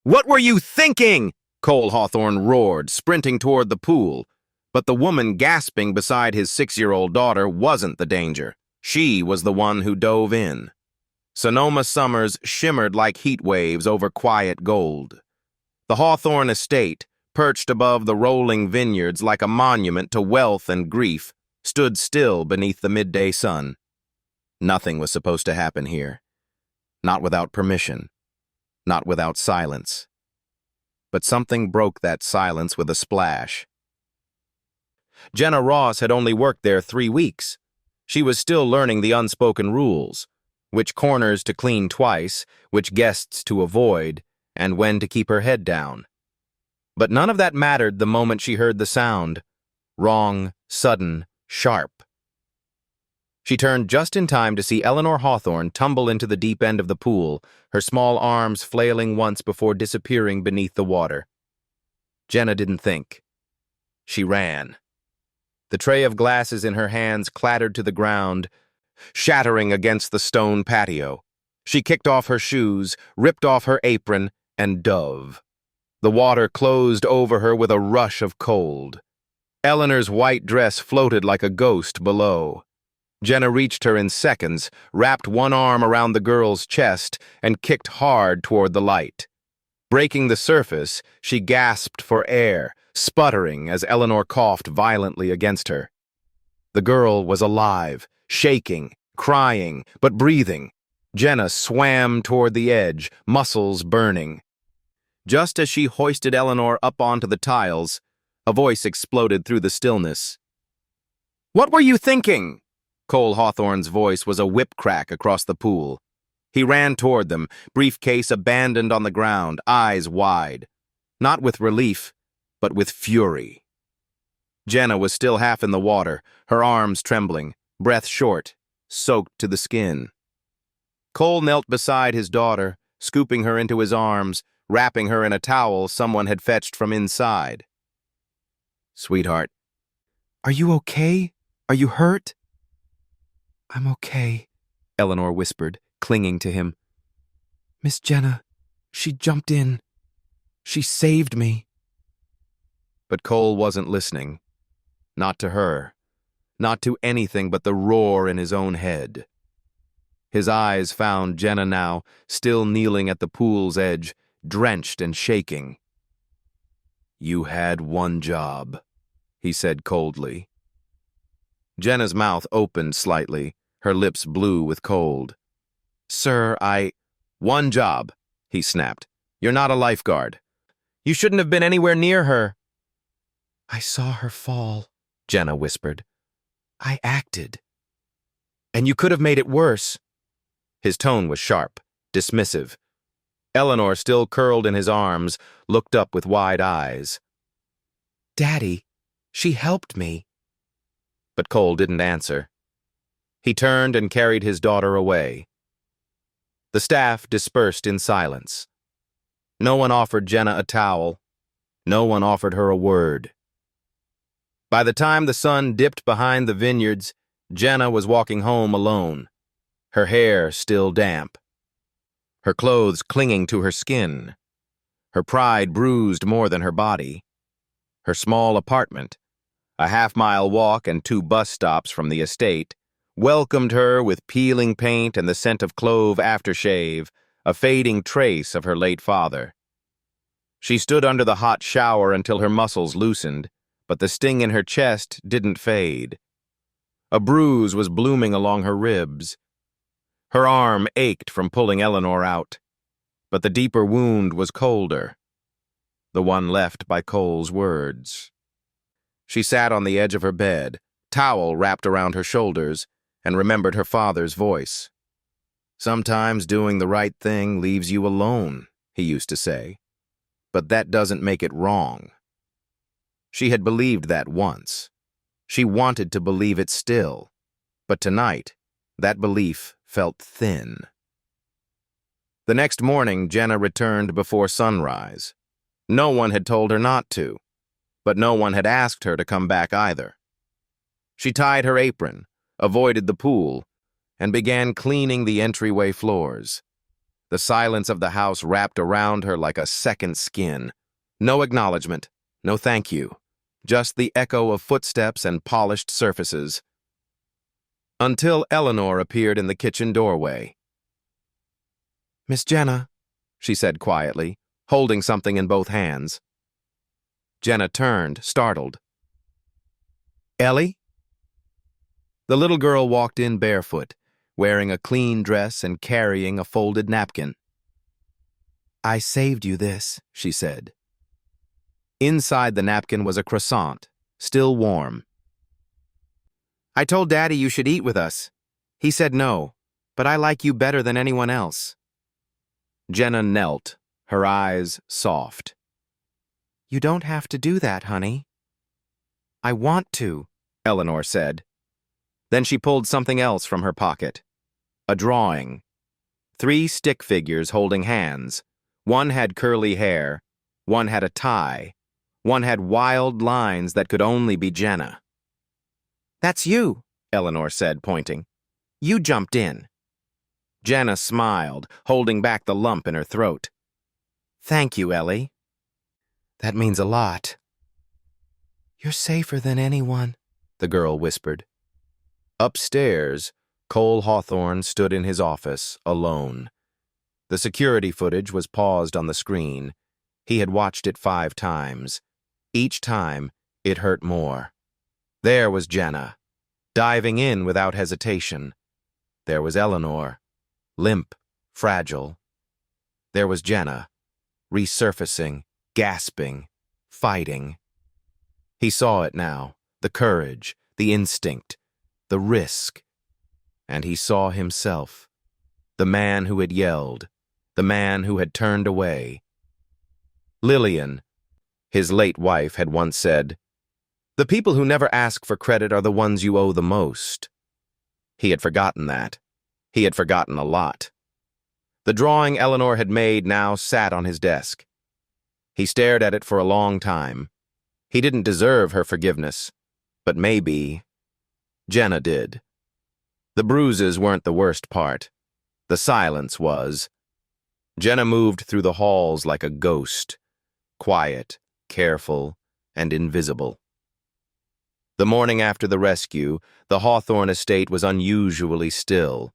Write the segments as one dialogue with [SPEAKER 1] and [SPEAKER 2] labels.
[SPEAKER 1] "What were you thinking?" Cole Hawthorne roared, sprinting toward the pool. But the woman gasping beside his 6-year-old daughter wasn't the danger. She was the one who dove in. Sonoma summers shimmered like heat waves over quiet gold. The Hawthorne estate, perched above the rolling vineyards like a monument to wealth and grief, stood still beneath the midday sun. Nothing was supposed to happen here. Not without permission. Not without silence. But something broke that silence with a splash. Jenna Ross had only worked there 3 weeks. She was still learning the unspoken rules, which corners to clean twice, which guests to avoid, and when to keep her head down. But none of that mattered the moment she heard the sound. Wrong, sudden, sharp. She turned just in time to see Eleanor Hawthorne tumble into the deep end of the pool, her small arms flailing once before disappearing beneath the water. Jenna didn't think. She ran. The tray of glasses in her hands clattered to the ground, shattering against the stone patio. She kicked off her shoes, ripped off her apron, and dove. The water closed over her with a rush of cold. Eleanor's white dress floated like a ghost below. Jenna reached her in seconds, wrapped one arm around the girl's chest, and kicked hard toward the light. Breaking the surface, she gasped for air, sputtering as Eleanor coughed violently against her. The girl was alive, shaking, crying, but breathing. Jenna swam toward the edge, muscles burning. Just as she hoisted Eleanor up onto the tiles, a voice exploded through the stillness. "What were you thinking?" Cole Hawthorne's voice was a whip crack across the pool. He ran toward them, briefcase abandoned on the ground, eyes wide. Not with relief, but with fury. Jenna was still half in the water, her arms trembling, breath short, soaked to the skin. Cole knelt beside his daughter, scooping her into his arms, wrapping her in a towel someone had fetched from inside. "Sweetheart, are you okay? Are you hurt?" "I'm okay," Eleanor whispered, clinging to him. "Miss Jenna, she jumped in. She saved me." But Cole wasn't listening. Not to her. Not to anything but the roar in his own head. His eyes found Jenna now, still kneeling at the pool's edge, drenched and shaking. "You had one job," he said coldly. Jenna's mouth opened slightly, her lips blue with cold. "Sir, One job," he snapped. "You're not a lifeguard. You shouldn't have been anywhere near her." "I saw her fall," Jenna whispered. "I acted." "And you could have made it worse." His tone was sharp, dismissive. Eleanor, still curled in his arms, looked up with wide eyes. "Daddy, she helped me." But Cole didn't answer. He turned and carried his daughter away. The staff dispersed in silence. No one offered Jenna a towel. No one offered her a word. By the time the sun dipped behind the vineyards, Jenna was walking home alone, her hair still damp, her clothes clinging to her skin, her pride bruised more than her body. Her small apartment, a half-mile walk and 2 bus stops from the estate, welcomed her with peeling paint and the scent of clove aftershave, a fading trace of her late father. She stood under the hot shower until her muscles loosened, but the sting in her chest didn't fade. A bruise was blooming along her ribs. Her arm ached from pulling Eleanor out, but the deeper wound was colder, the one left by Cole's words. She sat on the edge of her bed, towel wrapped around her shoulders, and remembered her father's voice. "Sometimes doing the right thing leaves you alone," he used to say, "but that doesn't make it wrong." She had believed that once. She wanted to believe it still, but tonight, that belief felt thin. The next morning, Jenna returned before sunrise. No one had told her not to, but no one had asked her to come back either. She tied her apron, avoided the pool, and began cleaning the entryway floors. The silence of the house wrapped around her like a second skin. No acknowledgement, no thank you. Just the echo of footsteps and polished surfaces. Until Eleanor appeared in the kitchen doorway. "Miss Jenna," she said quietly, holding something in both hands. Jenna turned, startled. "Ellie?" The little girl walked in barefoot, wearing a clean dress and carrying a folded napkin. "I saved you this," she said. Inside the napkin was a croissant, still warm. "I told Daddy you should eat with us. He said no, but I like you better than anyone else." Jenna knelt, her eyes soft. "You don't have to do that, honey." "I want to," Eleanor said. Then she pulled something else from her pocket. A drawing. 3 stick figures holding hands. One had curly hair, one had a tie, one had wild lines that could only be Jenna. "That's you," Eleanor said, pointing. "You jumped in." Jenna smiled, holding back the lump in her throat. "Thank you, Ellie. That means a lot." "You're safer than anyone," the girl whispered. Upstairs, Cole Hawthorne stood in his office, alone. The security footage was paused on the screen. He had watched it 5 times. Each time, it hurt more. There was Jenna, diving in without hesitation. There was Eleanor, limp, fragile. There was Jenna, resurfacing, gasping, fighting. He saw it now, the courage, the instinct, the risk. And he saw himself, the man who had yelled, the man who had turned away. Lillian, his late wife, had once said, "The people who never ask for credit are the ones you owe the most." He had forgotten that. He had forgotten a lot. The drawing Eleanor had made now sat on his desk. He stared at it for a long time. He didn't deserve her forgiveness, but maybe Jenna did. The bruises weren't the worst part. The silence was. Jenna moved through the halls like a ghost, quiet, careful, and invisible. The morning after the rescue, the Hawthorne estate was unusually still.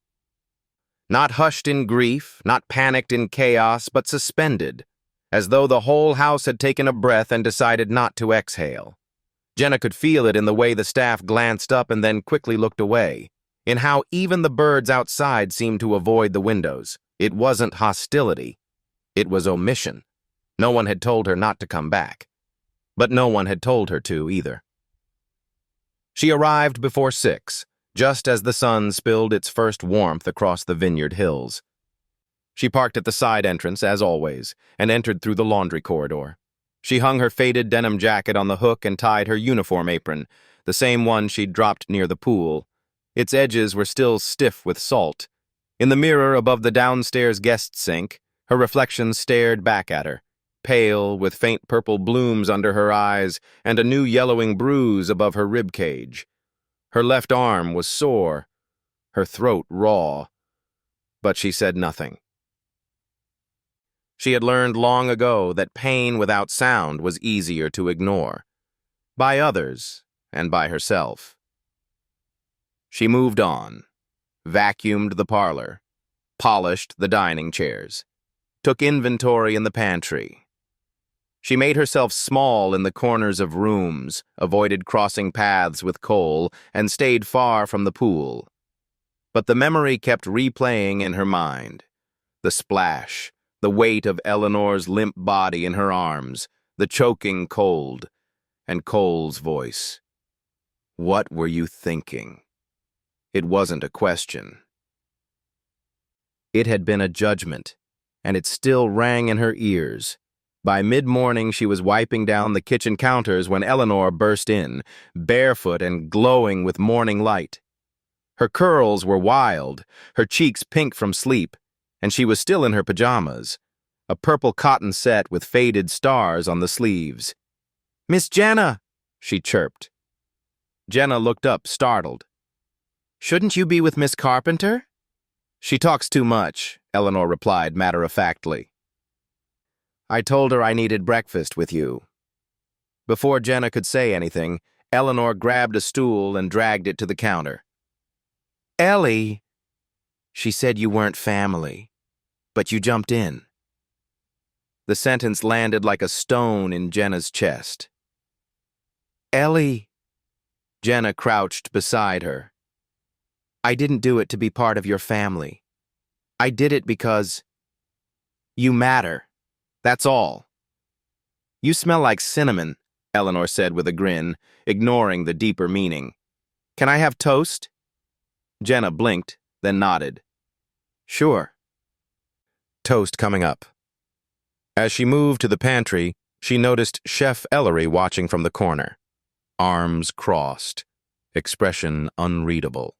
[SPEAKER 1] Not hushed in grief, not panicked in chaos, but suspended, as though the whole house had taken a breath and decided not to exhale. Jenna could feel it in the way the staff glanced up and then quickly looked away, in how even the birds outside seemed to avoid the windows. It wasn't hostility. It was omission. No one had told her not to come back. But no one had told her to either. She arrived before 6, just as the sun spilled its first warmth across the vineyard hills. She parked at the side entrance, as always, and entered through the laundry corridor. She hung her faded denim jacket on the hook and tied her uniform apron, the same one she'd dropped near the pool. Its edges were still stiff with salt. In the mirror above the downstairs guest sink, her reflection stared back at her, pale, with faint purple blooms under her eyes and a new yellowing bruise above her rib cage. Her left arm was sore, her throat raw, but she said nothing. She had learned long ago that pain without sound was easier to ignore, by others and by herself. She moved on, vacuumed the parlor, polished the dining chairs, took inventory in the pantry. She made herself small in the corners of rooms, avoided crossing paths with Cole, and stayed far from the pool. But the memory kept replaying in her mind. The splash, the weight of Eleanor's limp body in her arms, the choking cold, and Cole's voice. "What were you thinking?" It wasn't a question. It had been a judgment, and it still rang in her ears. By mid-morning, she was wiping down the kitchen counters when Eleanor burst in, barefoot and glowing with morning light. Her curls were wild, her cheeks pink from sleep, and she was still in her pajamas, a purple cotton set with faded stars on the sleeves. "Miss Jenna," she chirped. Jenna looked up, startled. "Shouldn't you be with Miss Carpenter?" She talks too much, Eleanor replied matter-of-factly. I told her I needed breakfast with you. Before Jenna could say anything, Eleanor grabbed a stool and dragged it to the counter. Ellie, she said you weren't family, but you jumped in. The sentence landed like a stone in Jenna's chest. Ellie, Jenna crouched beside her. I didn't do it to be part of your family. I did it because you matter. That's all. You smell like cinnamon, Eleanor said with a grin, ignoring the deeper meaning. Can I have toast? Jenna blinked, then nodded. Sure. Toast coming up. As she moved to the pantry, she noticed Chef Ellery watching from the corner. Arms crossed, expression unreadable.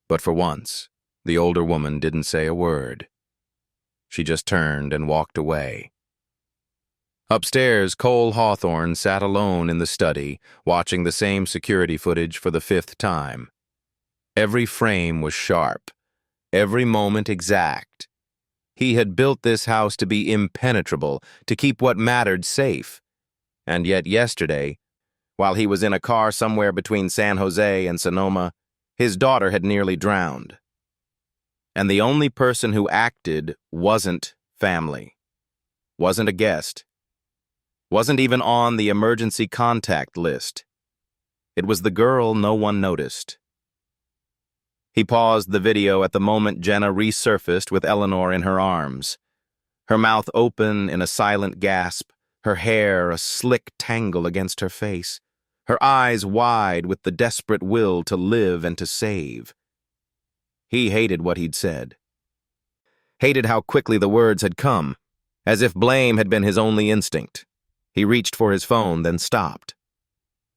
[SPEAKER 1] But for once, the older woman didn't say a word. She just turned and walked away. Upstairs, Cole Hawthorne sat alone in the study, watching the same security footage for the 5th time. Every frame was sharp, every moment exact. He had built this house to be impenetrable, to keep what mattered safe. And yet yesterday, while he was in a car somewhere between San Jose and Sonoma, his daughter had nearly drowned. And the only person who acted wasn't family, wasn't a guest, wasn't even on the emergency contact list. It was the girl no one noticed. He paused the video at the moment Jenna resurfaced with Eleanor in her arms, her mouth open in a silent gasp, her hair a slick tangle against her face, her eyes wide with the desperate will to live and to save. He hated what he'd said. Hated how quickly the words had come, as if blame had been his only instinct. He reached for his phone, then stopped.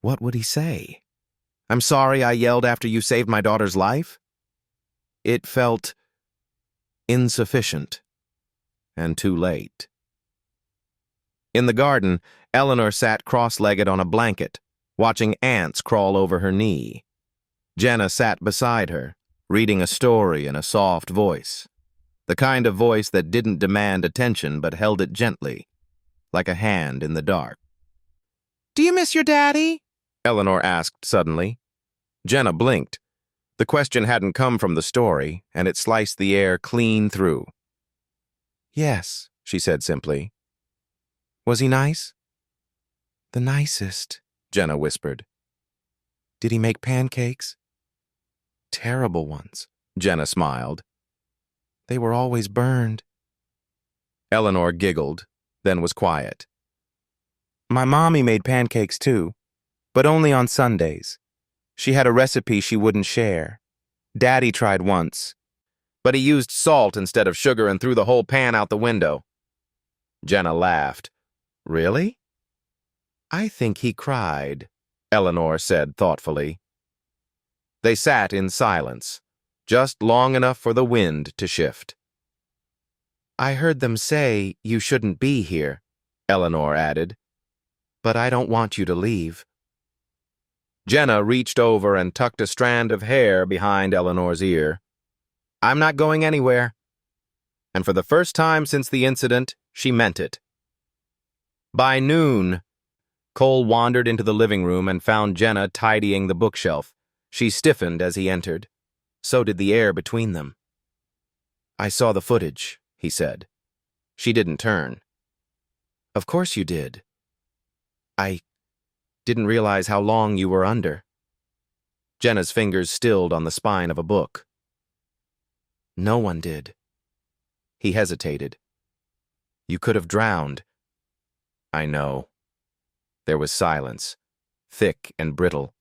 [SPEAKER 1] What would he say? I'm sorry I yelled after you saved my daughter's life? It felt insufficient and too late. In the garden, Eleanor sat cross-legged on a blanket, watching ants crawl over her knee. Jenna sat beside her, reading a story in a soft voice, the kind of voice that didn't demand attention but held it gently, like a hand in the dark. Do you miss your daddy? Eleanor asked suddenly. Jenna blinked. The question hadn't come from the story, and it sliced the air clean through. Yes, she said simply. Was he nice? The nicest, Jenna whispered. Did he make pancakes? Terrible ones, Jenna smiled. They were always burned. Eleanor giggled, then was quiet. My mommy made pancakes too, but only on Sundays. She had a recipe she wouldn't share. Daddy tried once, but he used salt instead of sugar and threw the whole pan out the window. Jenna laughed. Really? I think he cried, Eleanor said thoughtfully. They sat in silence, just long enough for the wind to shift. I heard them say you shouldn't be here, Eleanor added, but I don't want you to leave. Jenna reached over and tucked a strand of hair behind Eleanor's ear. I'm not going anywhere. And for the first time since the incident, she meant it. By noon, Cole wandered into the living room and found Jenna tidying the bookshelf. She stiffened as he entered. So did the air between them. I saw the footage, he said. She didn't turn. Of course you did. I didn't realize how long you were under. Jenna's fingers stilled on the spine of a book. No one did. He hesitated. You could have drowned. I know. There was silence, thick and brittle.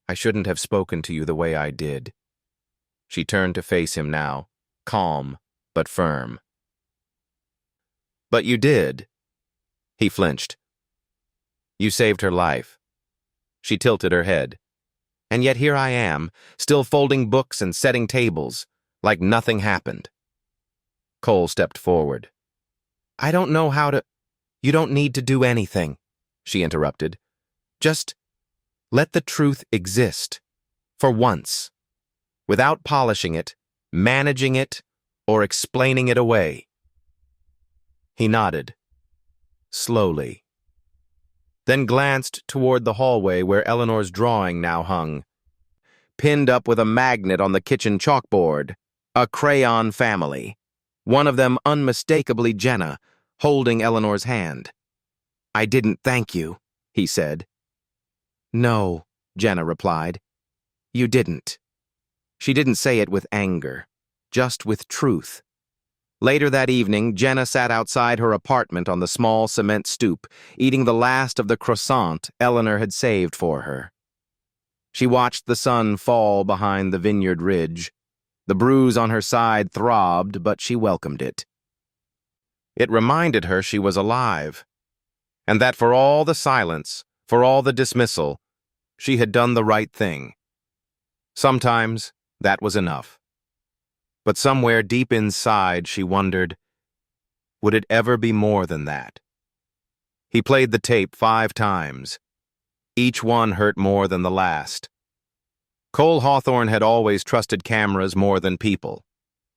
[SPEAKER 1] I shouldn't have spoken to you the way I did. She turned to face him now, calm but firm. But you did. He flinched. You saved her life. She tilted her head. And yet here I am, still folding books and setting tables, like nothing happened. Cole stepped forward. I don't know how to... You don't need to do anything, she interrupted. Just let the truth exist, for once, without polishing it, managing it, or explaining it away? He nodded, slowly, then glanced toward the hallway where Eleanor's drawing now hung, pinned up with a magnet on the kitchen chalkboard, a crayon family, one of them unmistakably Jenna, holding Eleanor's hand. "I didn't thank you," he said. "No," Jenna replied. "You didn't." She didn't say it with anger, just with truth. Later that evening, Jenna sat outside her apartment on the small cement stoop, eating the last of the croissant Eleanor had saved for her. She watched the sun fall behind the vineyard ridge. The bruise on her side throbbed, but she welcomed it. It reminded her she was alive, and that for all the silence, for all the dismissal, she had done the right thing. Sometimes that was enough. But somewhere deep inside she wondered, would it ever be more than that? He played the tape 5 times. Each one hurt more than the last. Cole Hawthorne had always trusted cameras more than people.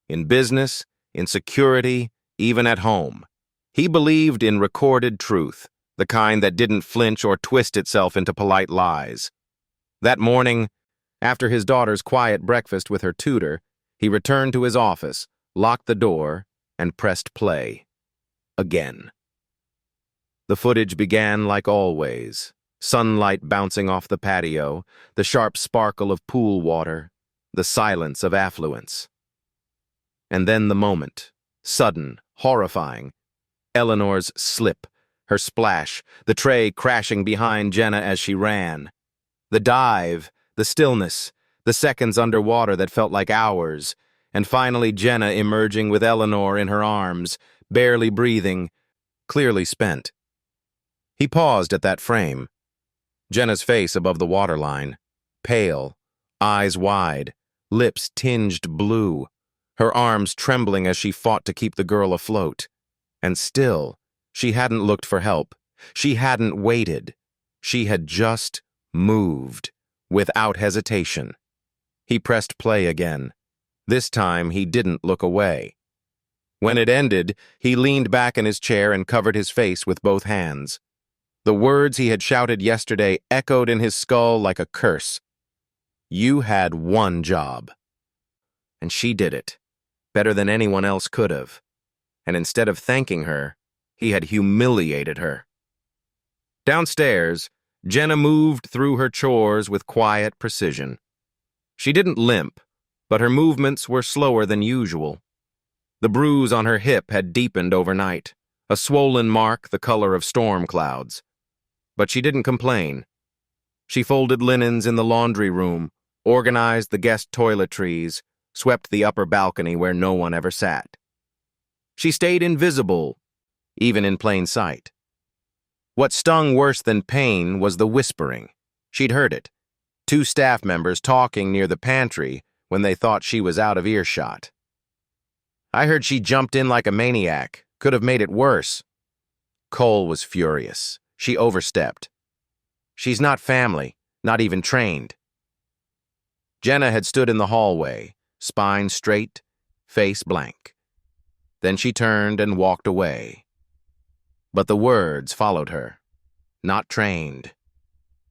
[SPEAKER 1] In business, in security, even at home. He believed in recorded truth, the kind that didn't flinch or twist itself into polite lies. That morning, after his daughter's quiet breakfast with her tutor, he returned to his office, locked the door, and pressed play. Again. The footage began like always. Sunlight bouncing off the patio, the sharp sparkle of pool water, the silence of affluence. And then the moment, sudden, horrifying. Eleanor's slip, her splash, the tray crashing behind Jenna as she ran. The dive, the stillness, the seconds underwater that felt like hours, and finally Jenna emerging with Eleanor in her arms, barely breathing, clearly spent. He paused at that frame. Jenna's face above the waterline, pale, eyes wide, lips tinged blue, her arms trembling as she fought to keep the girl afloat. And still, she hadn't looked for help. She hadn't waited. She had just moved, without hesitation. He pressed play again. This time, he didn't look away. When it ended, he leaned back in his chair and covered his face with both hands. The words he had shouted yesterday echoed in his skull like a curse. You had one job. And she did it, better than anyone else could have. And instead of thanking her, he had humiliated her. Downstairs, Jenna moved through her chores with quiet precision. She didn't limp, but her movements were slower than usual. The bruise on her hip had deepened overnight, a swollen mark the color of storm clouds. But she didn't complain. She folded linens in the laundry room, organized the guest toiletries, swept the upper balcony where no one ever sat. She stayed invisible, even in plain sight. What stung worse than pain was the whispering. She'd heard it. 2 staff members talking near the pantry when they thought she was out of earshot. I heard she jumped in like a maniac. Could have made it worse. Cole was furious. She overstepped. She's not family, not even trained. Jenna had stood in the hallway, spine straight, face blank. Then she turned and walked away. But the words followed her. Not trained.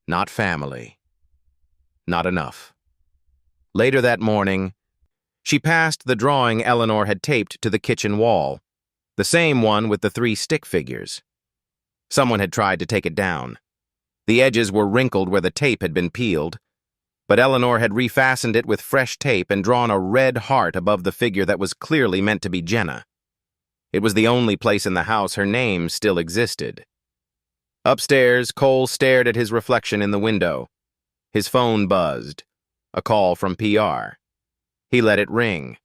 [SPEAKER 1] Not family. Not enough. Later that morning, she passed the drawing Eleanor had taped to the kitchen wall, the same one with the 3 stick figures. Someone had tried to take it down. The edges were wrinkled where the tape had been peeled, but Eleanor had refastened it with fresh tape and drawn a red heart above the figure that was clearly meant to be Jenna. It was the only place in the house her name still existed. Upstairs, Cole stared at his reflection in the window. His phone buzzed. A call from PR. He let it ring.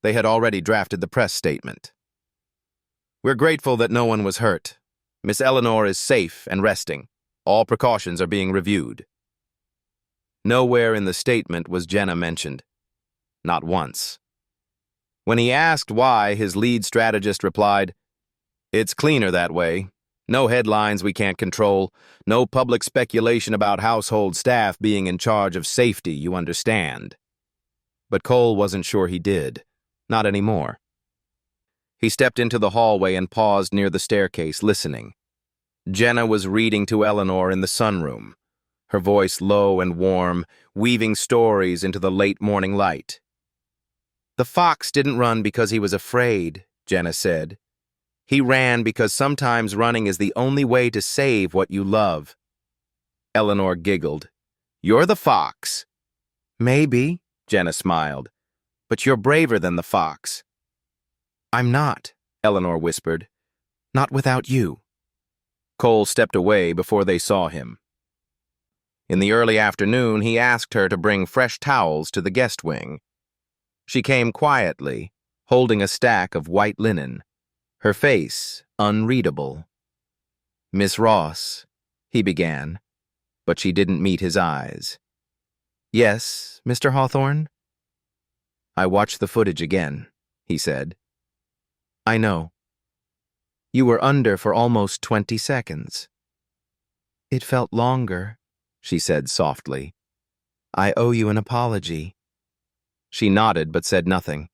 [SPEAKER 1] They had already drafted the press statement. We're grateful that no one was hurt. Miss Eleanor is safe and resting. All precautions are being reviewed. Nowhere in the statement was Jenna mentioned. Not once. When he asked why, his lead strategist replied, "It's cleaner that way. No headlines we can't control. No public speculation about household staff being in charge of safety, you understand." but Cole wasn't sure he did. Not anymore. He stepped into the hallway and paused near the staircase, listening. Jenna was reading to Eleanor in the sunroom, her voice low and warm, weaving stories into the late morning light. "The fox didn't run because he was afraid," Jenna said. "He ran because sometimes running is the only way to save what you love." Eleanor giggled. "You're the fox." "Maybe," Jenna smiled, "but you're braver than the fox." "I'm not," Eleanor whispered. "Not without you." Cole stepped away before they saw him. In the early afternoon, he asked her to bring fresh towels to the guest wing. She came quietly, holding a stack of white linen, her face unreadable. "Miss Ross," he began, but she didn't meet his eyes. "Yes, Mr. Hawthorne?" "I watched the footage again," he said. "I know. You were under for almost 20 seconds. "It felt longer," she said softly. "I owe you an apology." She nodded but said nothing.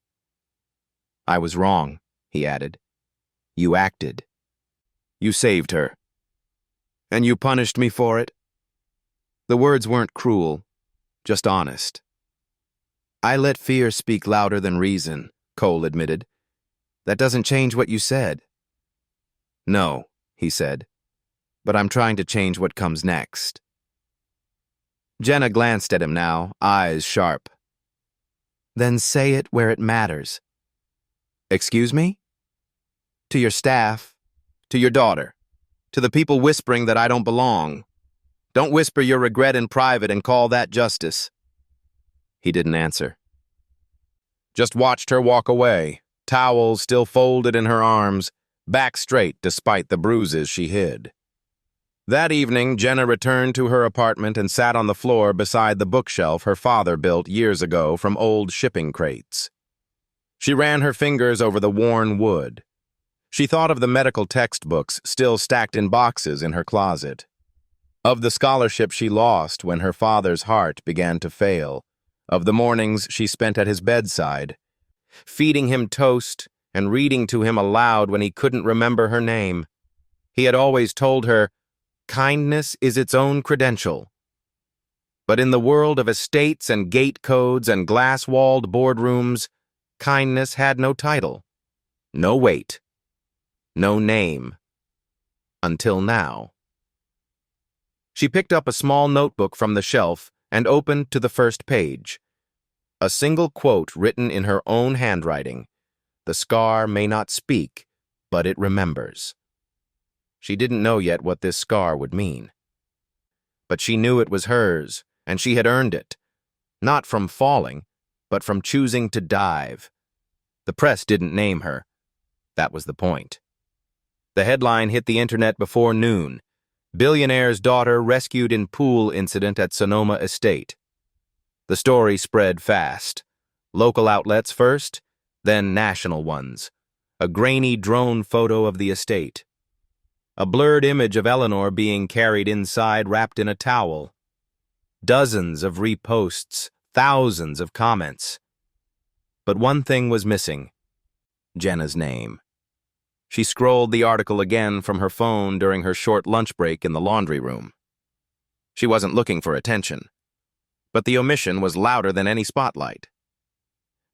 [SPEAKER 1] "I was wrong," he added. "You acted. You saved her. And you punished me for it." The words weren't cruel, just honest. "I let fear speak louder than reason," Cole admitted. "That doesn't change what you said." "No," he said, "but I'm trying to change what comes next." Jenna glanced at him now, eyes sharp. "Then say it where it matters." "Excuse me?" "To your staff, to your daughter, to the people whispering that I don't belong. Don't whisper your regret in private and call that justice." He didn't answer. Just watched her walk away, towels still folded in her arms, back straight despite the bruises she hid. That evening, Jenna returned to her apartment and sat on the floor beside the bookshelf her father built years ago from old shipping crates. She ran her fingers over the worn wood. She thought of the medical textbooks still stacked in boxes in her closet, of the scholarship she lost when her father's heart began to fail, of the mornings she spent at his bedside, feeding him toast and reading to him aloud when he couldn't remember her name. He had always told her, "Kindness is its own credential." But in the world of estates and gate codes and glass-walled boardrooms, kindness had no title, no weight, no name. Until now. She picked up a small notebook from the shelf and opened to the first page. A single quote written in her own handwriting. "The scar may not speak, but it remembers." She didn't know yet what this scar would mean. But she knew it was hers, and she had earned it. Not from falling, but from choosing to dive. The press didn't name her. That was the point. The headline hit the internet before noon. "Billionaire's daughter rescued in pool incident at Sonoma Estate." The story spread fast. Local outlets first, then national ones. A grainy drone photo of the estate. A blurred image of Eleanor being carried inside wrapped in a towel. Dozens of reposts, thousands of comments. But one thing was missing. Jenna's name. She scrolled the article again from her phone during her short lunch break in the laundry room. She wasn't looking for attention. But the omission was louder than any spotlight.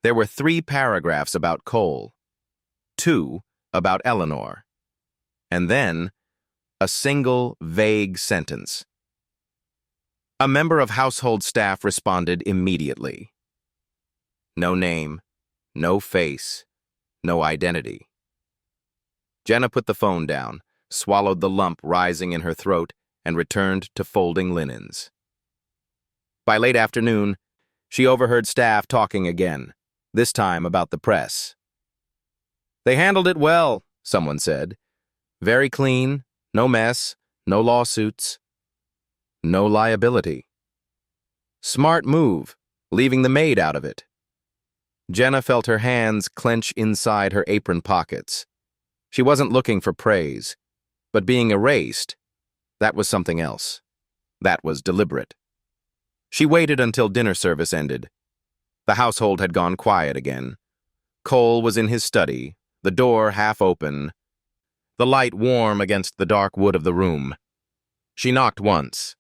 [SPEAKER 1] There were 3 paragraphs about Cole, 2 about Eleanor, and then a single vague sentence. A member of household staff responded immediately. No name, no face, no identity. Jenna put the phone down, swallowed the lump rising in her throat, and returned to folding linens. By late afternoon, she overheard staff talking again, this time about the press. "They handled it well," someone said. "Very clean, no mess, no lawsuits, no liability. Smart move, leaving the maid out of it." Jenna felt her hands clench inside her apron pockets. She wasn't looking for praise, but being erased, that was something else. That was deliberate. She waited until dinner service ended. The household had gone quiet again. Cole was in his study, the door half open, the light warm against the dark wood of the room. She knocked once.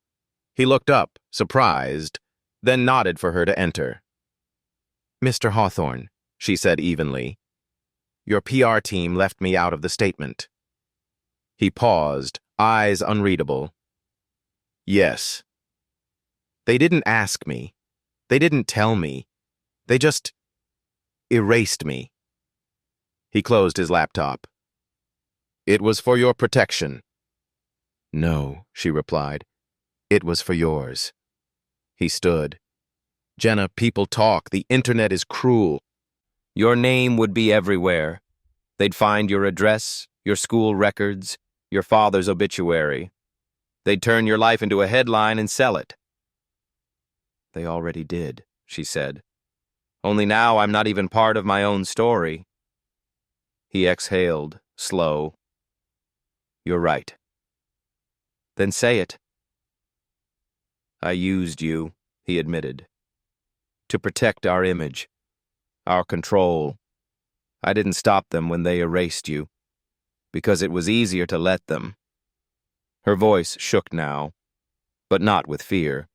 [SPEAKER 1] He looked up, surprised, then nodded for her to enter. "Mr. Hawthorne," she said evenly, "your PR team left me out of the statement." He paused, eyes unreadable. "Yes." "They didn't ask me. They didn't tell me. They just erased me." He closed his laptop. "It was for your protection." "No," she replied. "It was for yours." He stood. "Jenna, people talk. The internet is cruel. Your name would be everywhere. They'd find your address, your school records, your father's obituary. They'd turn your life into a headline and sell it." "They already did," she said. "Only now I'm not even part of my own story." He exhaled, slow. "You're right." "Then say it." "I used you," he admitted, "to protect our image, our control. I didn't stop them when they erased you, because it was easier to let them." Her voice shook now, but not with fear.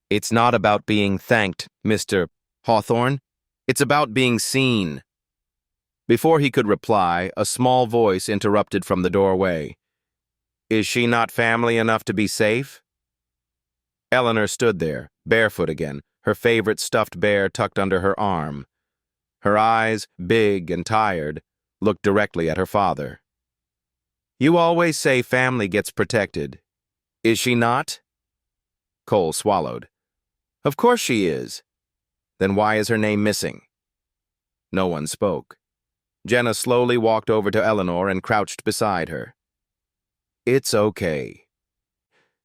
[SPEAKER 1] "It's not about being thanked, Mr. Hawthorne. It's about being seen." Before he could reply, a small voice interrupted from the doorway. "Is she not family enough to be safe?" Eleanor stood there, barefoot again, her favorite stuffed bear tucked under her arm. Her eyes, big and tired, looked directly at her father. "You always say family gets protected. Is she not?" Cole swallowed. "Of course she is. Then why is her name missing?" No one spoke. Jenna slowly walked over to Eleanor and crouched beside her. "It's okay."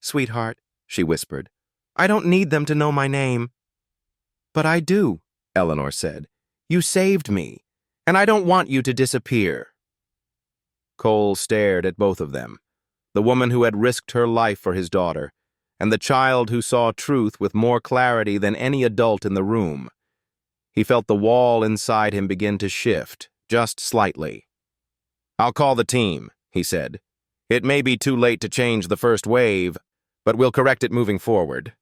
[SPEAKER 1] "Sweetheart," she whispered, "I don't need them to know my name." "But I do," Eleanor said. "You saved me, and I don't want you to disappear." Cole stared at both of them, the woman who had risked her life for his daughter, and the child who saw truth with more clarity than any adult in the room. He felt the wall inside him begin to shift, just slightly. "I'll call the team," he said. "It may be too late to change the first wave, but we'll correct it moving forward."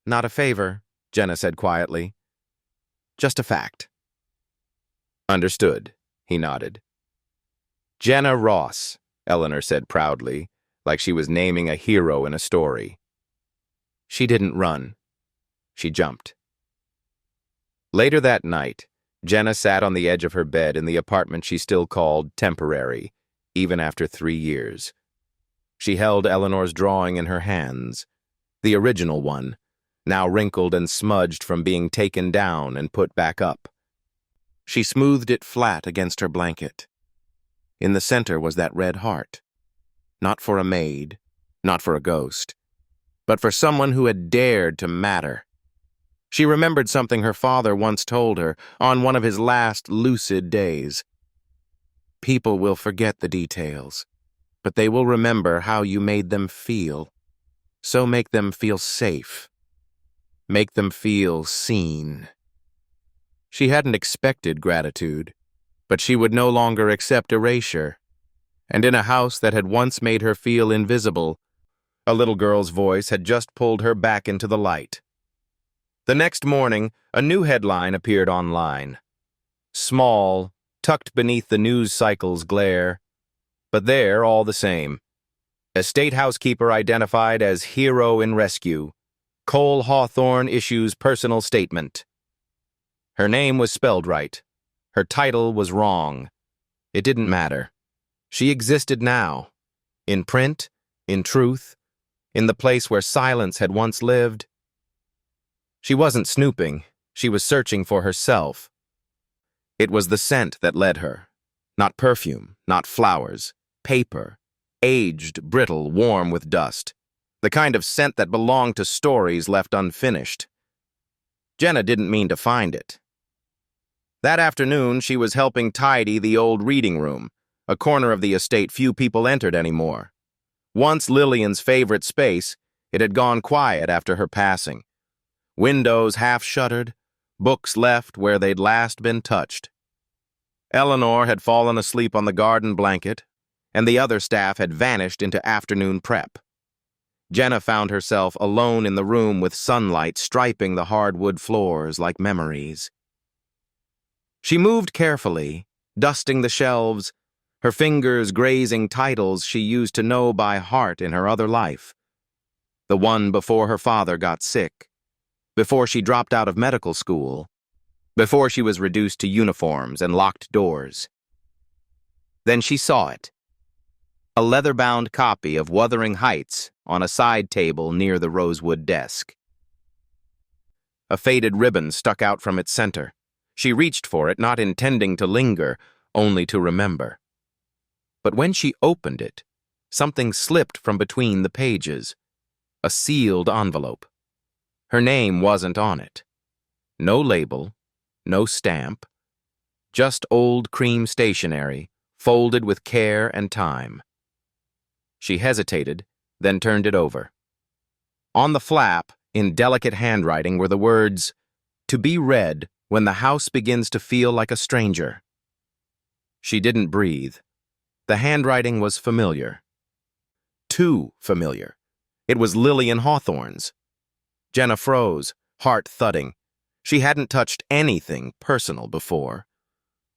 [SPEAKER 1] "Not a favor," Jenna said quietly. "Just a fact." "Understood," he nodded. "Jenna Ross," Eleanor said proudly, like she was naming a hero in a story. "She didn't run. She jumped." Later that night, Jenna sat on the edge of her bed in the apartment she still called temporary, even after 3 years. She held Eleanor's drawing in her hands, the original one, now wrinkled and smudged from being taken down and put back up. She smoothed it flat against her blanket. In the center was that red heart. Not for a maid, not for a ghost, but for someone who had dared to matter. She remembered something her father once told her on one of his last lucid days. "People will forget the details, but they will remember how you made them feel. So make them feel safe. Make them feel seen." She hadn't expected gratitude, but she would no longer accept erasure. And in a house that had once made her feel invisible, a little girl's voice had just pulled her back into the light. The next morning, a new headline appeared online. Small, tucked beneath the news cycle's glare, but there all the same. Estate housekeeper identified as hero in rescue. Cole Hawthorne issues personal statement. Her name was spelled right. Her title was wrong. It didn't matter. She existed now, in print, in truth, in the place where silence had once lived. She wasn't snooping. She was searching for herself. It was the scent that led her. Not perfume, not flowers. Paper. Aged, brittle, warm with dust. The kind of scent that belonged to stories left unfinished. Jenna didn't mean to find it. That afternoon, she was helping tidy the old reading room, a corner of the estate few people entered anymore. Once Lillian's favorite space, it had gone quiet after her passing. Windows half-shuttered, books left where they'd last been touched. Eleanor had fallen asleep on the garden blanket, and the other staff had vanished into afternoon prep. Jenna found herself alone in the room with sunlight striping the hardwood floors like memories. She moved carefully, dusting the shelves, her fingers grazing titles she used to know by heart in her other life. The one before her father got sick, before she dropped out of medical school, before she was reduced to uniforms and locked doors. Then she saw it. A leather-bound copy of Wuthering Heights on a side table near the rosewood desk. A faded ribbon stuck out from its center. She reached for it, not intending to linger, only to remember. But when she opened it, something slipped from between the pages. A sealed envelope. Her name wasn't on it. No label, no stamp. Just old cream stationery, folded with care and time. She hesitated, then turned it over. On the flap, in delicate handwriting, were the words, "To be read when the house begins to feel like a stranger." She didn't breathe. The handwriting was familiar. Too familiar. It was Lillian Hawthorne's. Jenna froze, heart thudding. She hadn't touched anything personal before.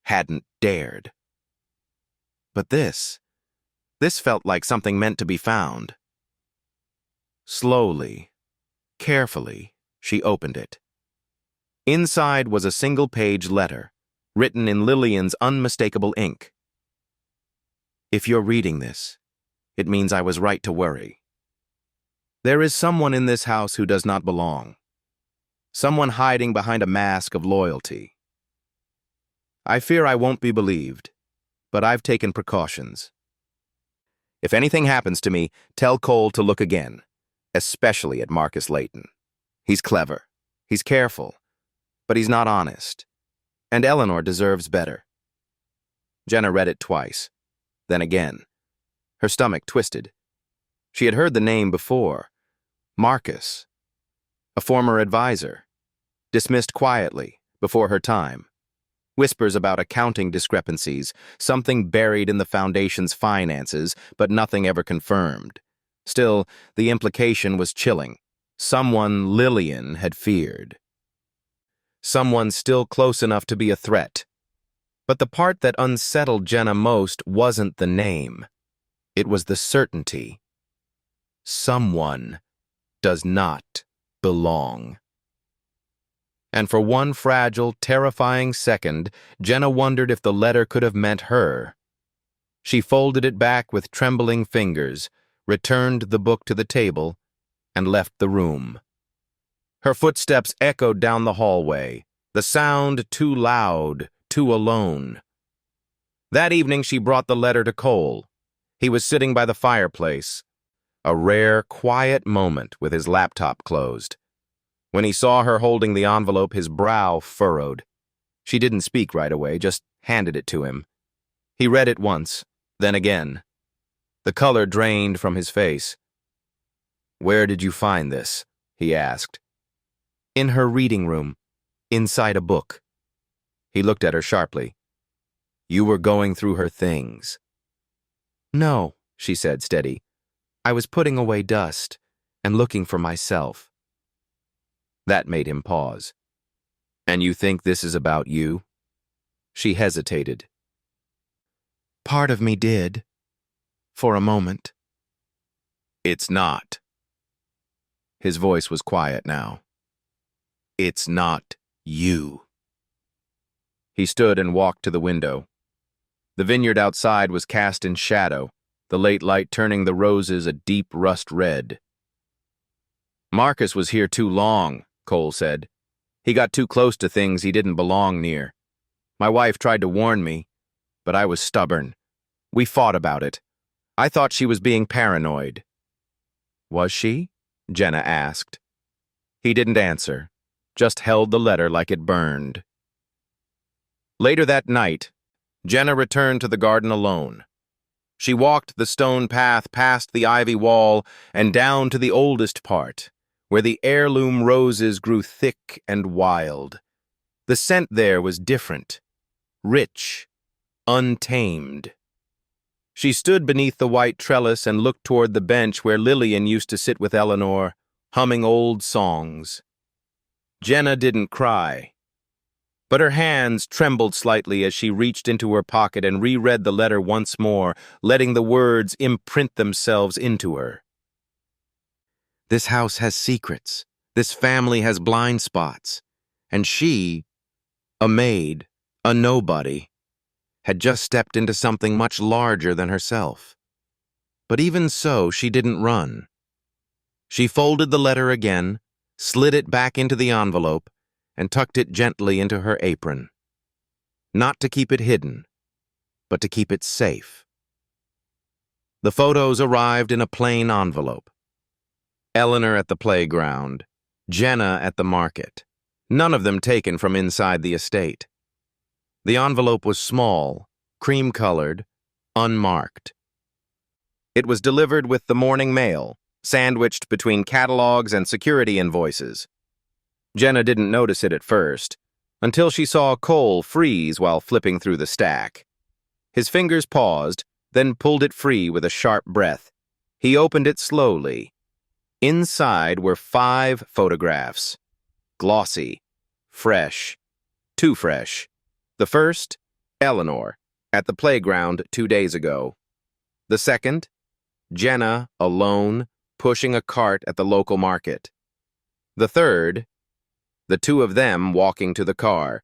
[SPEAKER 1] Hadn't dared. But this felt like something meant to be found. Slowly, carefully, she opened it. Inside was a single-page letter, written in Lillian's unmistakable ink. "If you're reading this, it means I was right to worry. There is someone in this house who does not belong. Someone hiding behind a mask of loyalty. I fear I won't be believed, but I've taken precautions. If anything happens to me, tell Cole to look again, especially at Marcus Layton. He's clever, he's careful, but he's not honest, and Eleanor deserves better." Jenna read it twice, then again. Her stomach twisted. She had heard the name before. Marcus. A former advisor. Dismissed quietly, before her time. Whispers about accounting discrepancies, something buried in the foundation's finances, but nothing ever confirmed. Still, the implication was chilling. Someone Lillian had feared. Someone still close enough to be a threat. But the part that unsettled Jenna most wasn't the name. It was the certainty. Someone does not belong. And for one fragile, terrifying second, Jenna wondered if the letter could have meant her. She folded it back with trembling fingers, returned the book to the table, and left the room. Her footsteps echoed down the hallway, the sound too loud, too alone. That evening she brought the letter to Cole. He was sitting by the fireplace, a rare, quiet moment with his laptop closed. When he saw her holding the envelope, his brow furrowed. She didn't speak right away, just handed it to him. He read it once, then again. The color drained from his face. "Where did you find this?" he asked. "In her reading room, inside a book." He looked at her sharply. "You were going through her things." "No," she said, steady. "I was putting away dust and looking for myself." That made him pause. "And you think this is about you?" She hesitated. "Part of me did. For a moment." "It's not." His voice was quiet now. "It's not you." He stood and walked to the window. The vineyard outside was cast in shadow, the late light turning the roses a deep rust red. "Marcus was here too long," Cole said. "He got too close to things he didn't belong near. My wife tried to warn me, but I was stubborn. We fought about it. I thought she was being paranoid." "Was she?" Jenna asked. He didn't answer, just held the letter like it burned. Later that night, Jenna returned to the garden alone. She walked the stone path past the ivy wall and down to the oldest part, where the heirloom roses grew thick and wild. The scent there was different, rich, untamed. She stood beneath the white trellis and looked toward the bench where Lillian used to sit with Eleanor, humming old songs. Jenna didn't cry, but her hands trembled slightly as she reached into her pocket and reread the letter once more, letting the words imprint themselves into her. This house has secrets. This family has blind spots. And she, a maid, a nobody, had just stepped into something much larger than herself. But even so, she didn't run. She folded the letter again, slid it back into the envelope, and tucked it gently into her apron. Not to keep it hidden, but to keep it safe. The photos arrived in a plain envelope. Eleanor at the playground, Jenna at the market, none of them taken from inside the estate. The envelope was small, cream-colored, unmarked. It was delivered with the morning mail, sandwiched between catalogs and security invoices. Jenna didn't notice it at first, until she saw Cole freeze while flipping through the stack. His fingers paused, then pulled it free with a sharp breath. He opened it slowly. Inside were 5 photographs. Glossy, fresh, too fresh. The first, Eleanor, at the playground 2 days ago. The second, Jenna, alone, pushing a cart at the local market. The third, the 2 of them walking to the car.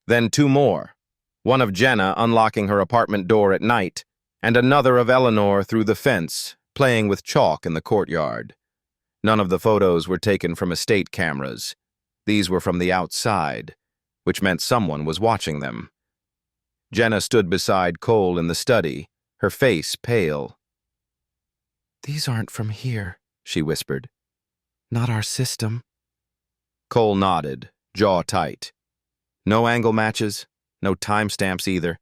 [SPEAKER 1] Then 2 more, one of Jenna unlocking her apartment door at night, and another of Eleanor through the fence, playing with chalk in the courtyard. None of the photos were taken from estate cameras. These were from the outside, which meant someone was watching them. Jenna stood beside Cole in the study, her face pale. "These aren't from here," she whispered. "Not our system." Cole nodded, jaw tight. No angle matches, no timestamps either.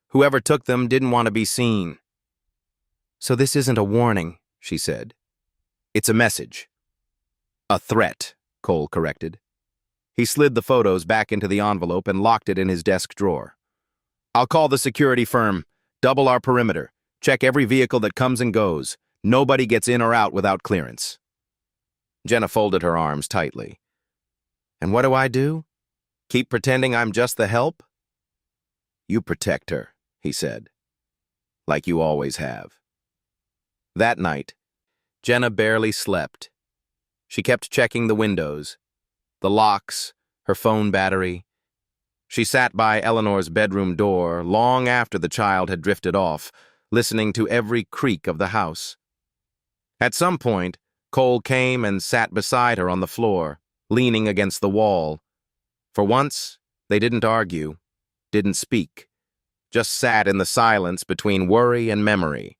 [SPEAKER 1] Whoever took them didn't want to be seen. "So this isn't a warning," she said. "It's a message." "A threat," Cole corrected. He slid the photos back into the envelope and locked it in his desk drawer. "I'll call the security firm, double our perimeter, check every vehicle that comes and goes. Nobody gets in or out without clearance." Jenna folded her arms tightly. "And what do I do? Keep pretending I'm just the help?" "You protect her," he said, "like you always have." That night, Jenna barely slept. She kept checking the windows, the locks, her phone battery. She sat by Eleanor's bedroom door long after the child had drifted off, listening to every creak of the house. At some point, Cole came and sat beside her on the floor, leaning against the wall. For once, they didn't argue, didn't speak, just sat in the silence between worry and memory.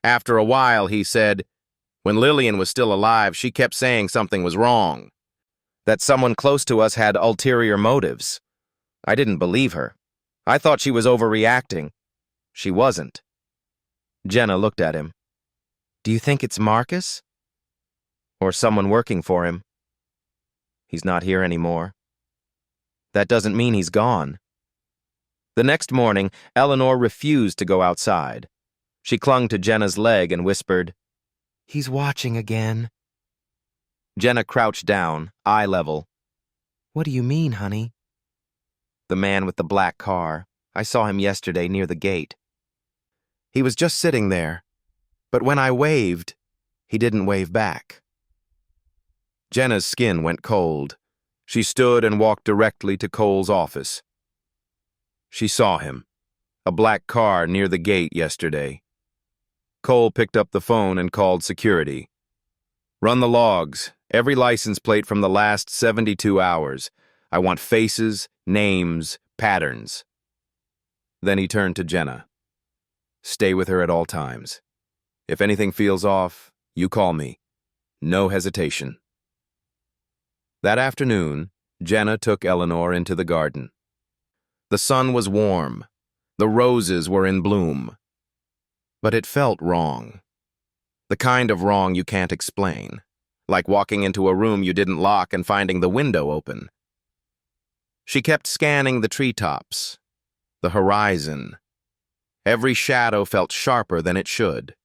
[SPEAKER 1] After a while, he said, "When Lillian was still alive, she kept saying something was wrong, that someone close to us had ulterior motives. I didn't believe her. I thought she was overreacting. She wasn't." Jenna looked at him. "Do you think it's Marcus? Or someone working for him? He's not here anymore. That doesn't mean he's gone." The next morning, Eleanor refused to go outside. She clung to Jenna's leg and whispered, "He's watching again." Jenna crouched down, eye level. "What do you mean, honey?" "The man with the black car. I saw him yesterday near the gate. He was just sitting there, but when I waved, he didn't wave back." Jenna's skin went cold. She stood and walked directly to Cole's office. She saw him, a black car near the gate yesterday. Cole picked up the phone and called security. "Run the logs, every license plate from the last 72 hours. I want faces, names, patterns." Then he turned to Jenna. "Stay with her at all times. If anything feels off, you call me. No hesitation." That afternoon, Jenna took Eleanor into the garden. The sun was warm. The roses were in bloom. But it felt wrong. The kind of wrong you can't explain. Like walking into a room you didn't lock and finding the window open. She kept scanning the treetops, the horizon. Every shadow felt sharper than it should.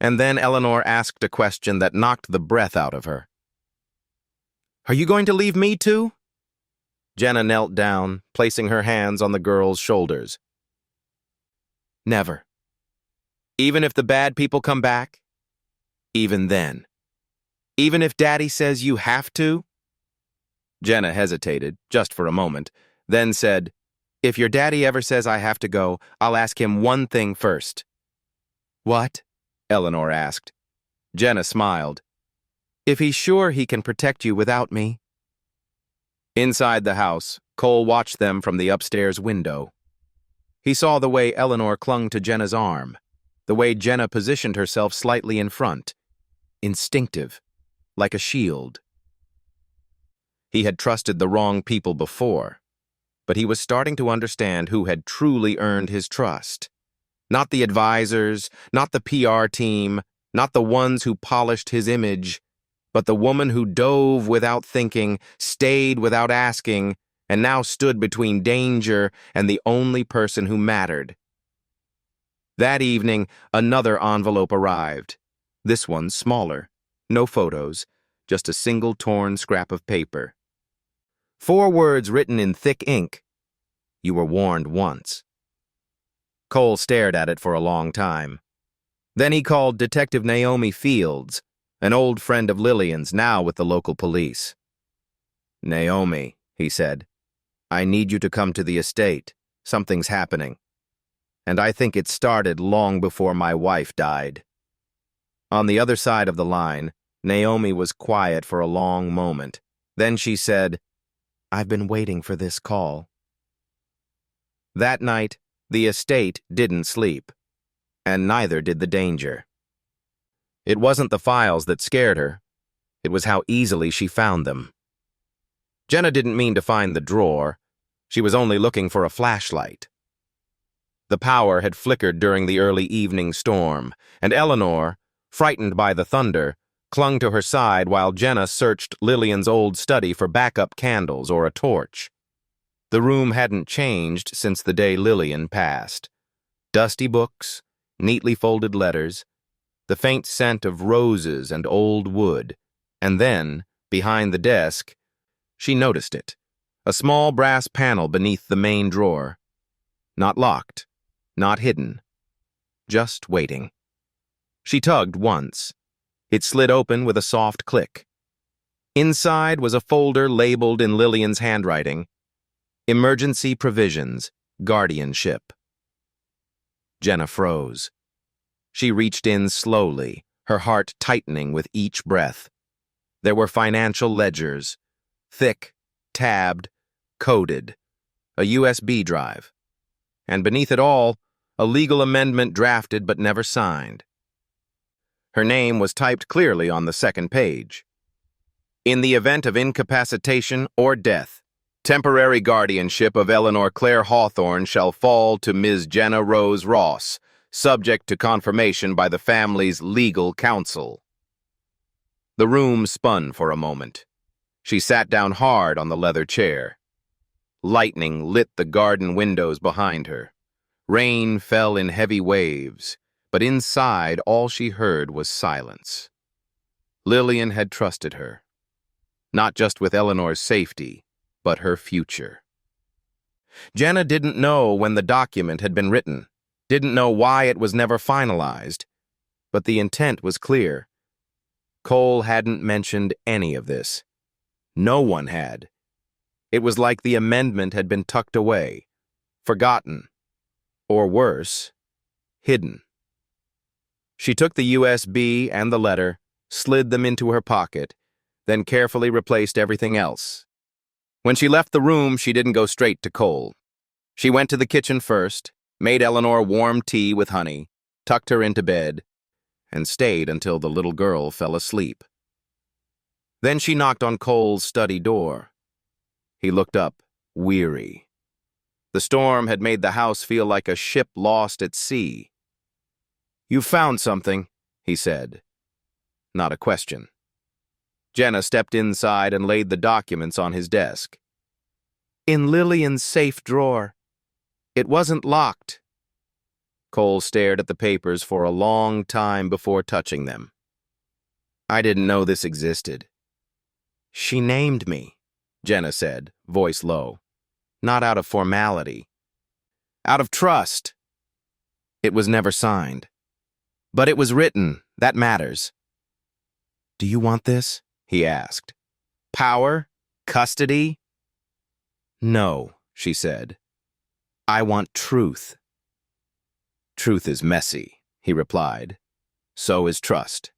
[SPEAKER 1] And then Eleanor asked a question that knocked the breath out of her. "Are you going to leave me too?" Jenna knelt down, placing her hands on the girl's shoulders. "Never. Even if the bad people come back? Even then. Even if Daddy says you have to?" Jenna hesitated, just for a moment, then said, "If your daddy ever says I have to go, I'll ask him one thing first." "What?" Eleanor asked. Jenna smiled. "If he's sure he can protect you without me." Inside the house, Cole watched them from the upstairs window. He saw the way Eleanor clung to Jenna's arm, the way Jenna positioned herself slightly in front, instinctive, like a shield. He had trusted the wrong people before, but he was starting to understand who had truly earned his trust. Not the advisors, not the PR team, not the ones who polished his image, but the woman who dove without thinking, stayed without asking, and now stood between danger and the only person who mattered. That evening, another envelope arrived. This one smaller. No photos, just a single torn scrap of paper. 4 words written in thick ink. "You were warned once." Cole stared at it for a long time. Then he called Detective Naomi Fields, an old friend of Lillian's, now with the local police. "Naomi," he said, "I need you to come to the estate. Something's happening. And I think it started long before my wife died." On the other side of the line, Naomi was quiet for a long moment. Then she said, "I've been waiting for this call." That night, the estate didn't sleep, and neither did the danger. It wasn't the files that scared her. It was how easily she found them. Jenna didn't mean to find the drawer. She was only looking for a flashlight. The power had flickered during the early evening storm, and Eleanor, frightened by the thunder, clung to her side while Jenna searched Lillian's old study for backup candles or a torch. The room hadn't changed since the day Lillian passed. Dusty books, neatly folded letters, the faint scent of roses and old wood, and then, behind the desk, she noticed it, a small brass panel beneath the main drawer. Not locked, not hidden, just waiting. She tugged once. It slid open with a soft click. Inside was a folder labeled in Lillian's handwriting, "Emergency Provisions, Guardianship." Jenna froze. She reached in slowly, her heart tightening with each breath. There were financial ledgers, thick, tabbed, coded, a USB drive, and beneath it all, a legal amendment drafted but never signed. Her name was typed clearly on the second page. "In the event of incapacitation or death, temporary guardianship of Eleanor Claire Hawthorne shall fall to Ms. Jenna Rose Ross, subject to confirmation by the family's legal counsel." The room spun for a moment. She sat down hard on the leather chair. Lightning lit the garden windows behind her. Rain fell in heavy waves, but inside all she heard was silence. Lillian had trusted her, not just with Eleanor's safety, but her future. Jenna didn't know when the document had been written, didn't know why it was never finalized, but the intent was clear. Cole hadn't mentioned any of this. No one had. It was like the amendment had been tucked away, forgotten, or worse, hidden. She took the USB and the letter, slid them into her pocket, then carefully replaced everything else. When she left the room, she didn't go straight to Cole. She went to the kitchen first, made Eleanor warm tea with honey, tucked her into bed, and stayed until the little girl fell asleep. Then she knocked on Cole's study door. He looked up, weary. The storm had made the house feel like a ship lost at sea. "You found something," he said. Not a question. Jenna stepped inside and laid the documents on his desk. In Lillian's safe drawer. It wasn't locked. Cole stared at the papers for a long time before touching them. I didn't know this existed. She named me, Jenna said, voice low. Not out of formality. Out of trust. It was never signed. But it was written. That matters. Do you want this? He asked. Power? Custody? No, she said. I want truth. Truth is messy, he replied. So is trust.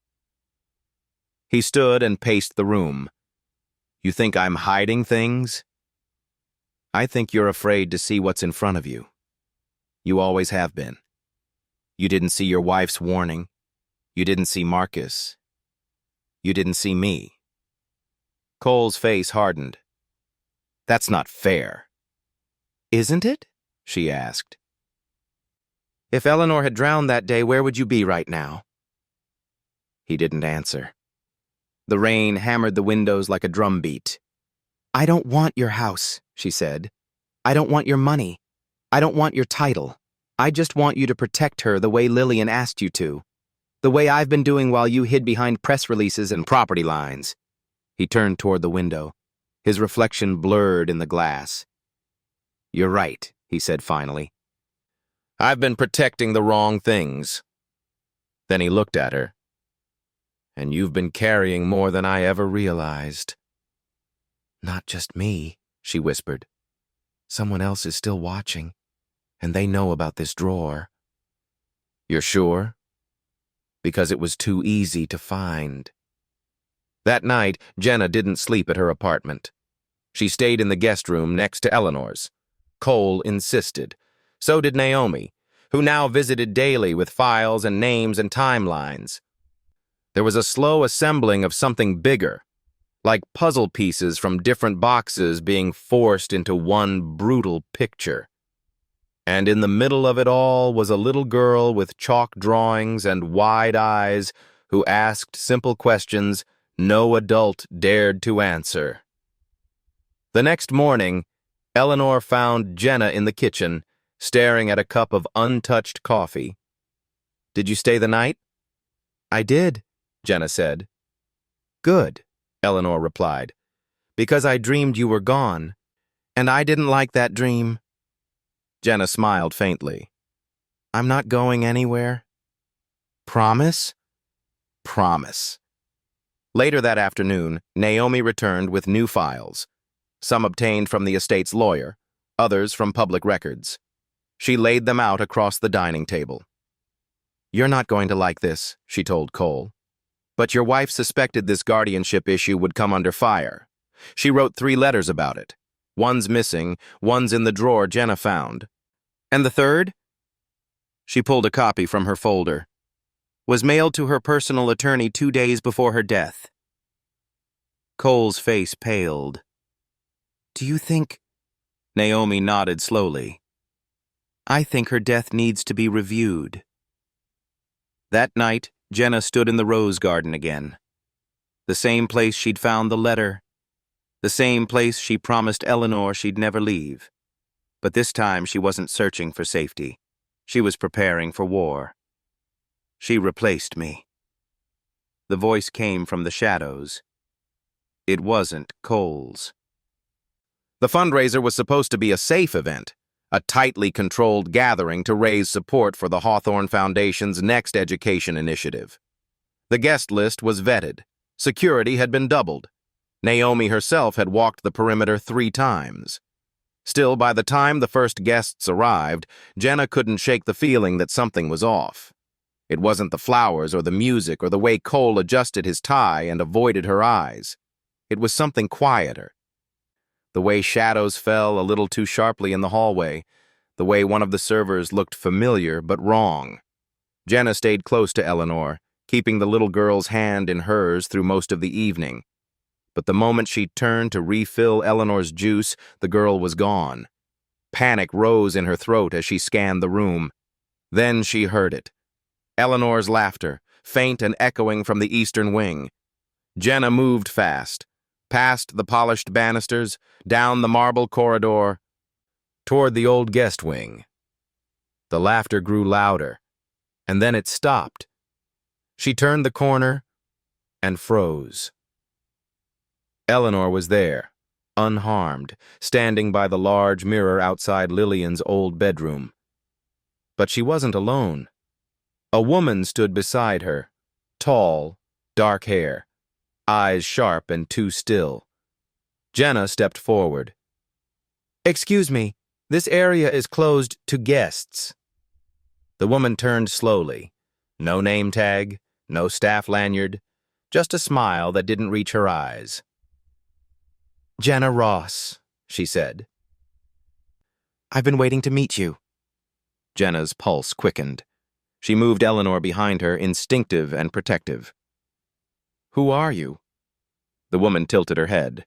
[SPEAKER 1] He stood and paced the room. You think I'm hiding things? I think you're afraid to see what's in front of you. You always have been. You didn't see your wife's warning. You didn't see Marcus. You didn't see me. Cole's face hardened. That's not fair. Isn't it? She asked. If Eleanor had drowned that day, where would you be right now? He didn't answer. The rain hammered the windows like a drumbeat. I don't want your house, she said. I don't want your money. I don't want your title. I just want you to protect her the way Lillian asked you to. The way I've been doing while you hid behind press releases and property lines. He turned toward the window. His reflection blurred in the glass. You're right, he said finally. I've been protecting the wrong things. Then he looked at her. And you've been carrying more than I ever realized. Not just me, she whispered. Someone else is still watching, and they know about this drawer. You're sure? Because it was too easy to find. That night, Jenna didn't sleep at her apartment. She stayed in the guest room next to Eleanor's. Cole insisted. So did Naomi, who now visited daily with files and names and timelines. There was a slow assembling of something bigger, like puzzle pieces from different boxes being forced into one brutal picture. And in the middle of it all was a little girl with chalk drawings and wide eyes who asked simple questions no adult dared to answer. The next morning, Eleanor found Jenna in the kitchen, staring at a cup of untouched coffee. Did you stay the night? I did, Jenna said. Good, Eleanor replied, because I dreamed you were gone, and I didn't like that dream. Jenna smiled faintly. I'm not going anywhere. Promise? Promise. Later that afternoon, Naomi returned with new files, some obtained from the estate's lawyer, others from public records. She laid them out across the dining table. You're not going to like this, she told Cole. But your wife suspected this guardianship issue would come under fire. She wrote 3 letters about it. One's missing, one's in the drawer Jenna found. And the third? She pulled a copy from her folder. Was mailed to her personal attorney 2 days before her death. Cole's face paled. Do you think... Naomi nodded slowly. I think her death needs to be reviewed. That night, Jenna stood in the rose garden again. The same place she'd found the letter. The same place she promised Eleanor she'd never leave. But this time she wasn't searching for safety. She was preparing for war. She replaced me. The voice came from the shadows. It wasn't Cole's. The fundraiser was supposed to be a safe event, a tightly controlled gathering to raise support for the Hawthorne Foundation's next education initiative. The guest list was vetted. Security had been doubled. Naomi herself had walked the perimeter 3 times. Still, by the time the first guests arrived, Jenna couldn't shake the feeling that something was off. It wasn't the flowers or the music or the way Cole adjusted his tie and avoided her eyes. It was something quieter. The way shadows fell a little too sharply in the hallway, the way one of the servers looked familiar but wrong. Jenna stayed close to Eleanor, keeping the little girl's hand in hers through most of the evening. But the moment she turned to refill Eleanor's juice, the girl was gone. Panic rose in her throat as she scanned the room. Then she heard it. Eleanor's laughter, faint and echoing from the eastern wing. Jenna moved fast. past the polished banisters, down the marble corridor, toward the old guest wing. The laughter grew louder, and then it stopped. She turned the corner and froze. Eleanor was there, unharmed, standing by the large mirror outside Lillian's old bedroom. But she wasn't alone. A woman stood beside her, tall, dark hair, eyes sharp and too still. Jenna stepped forward. "Excuse me, this area is closed to guests." The woman turned slowly. No name tag, no staff lanyard, just a smile that didn't reach her eyes. "Jenna Ross," she said. "I've been waiting to meet you." Jenna's pulse quickened. She moved Eleanor behind her, instinctive and protective. "Who are you?" The woman tilted her head.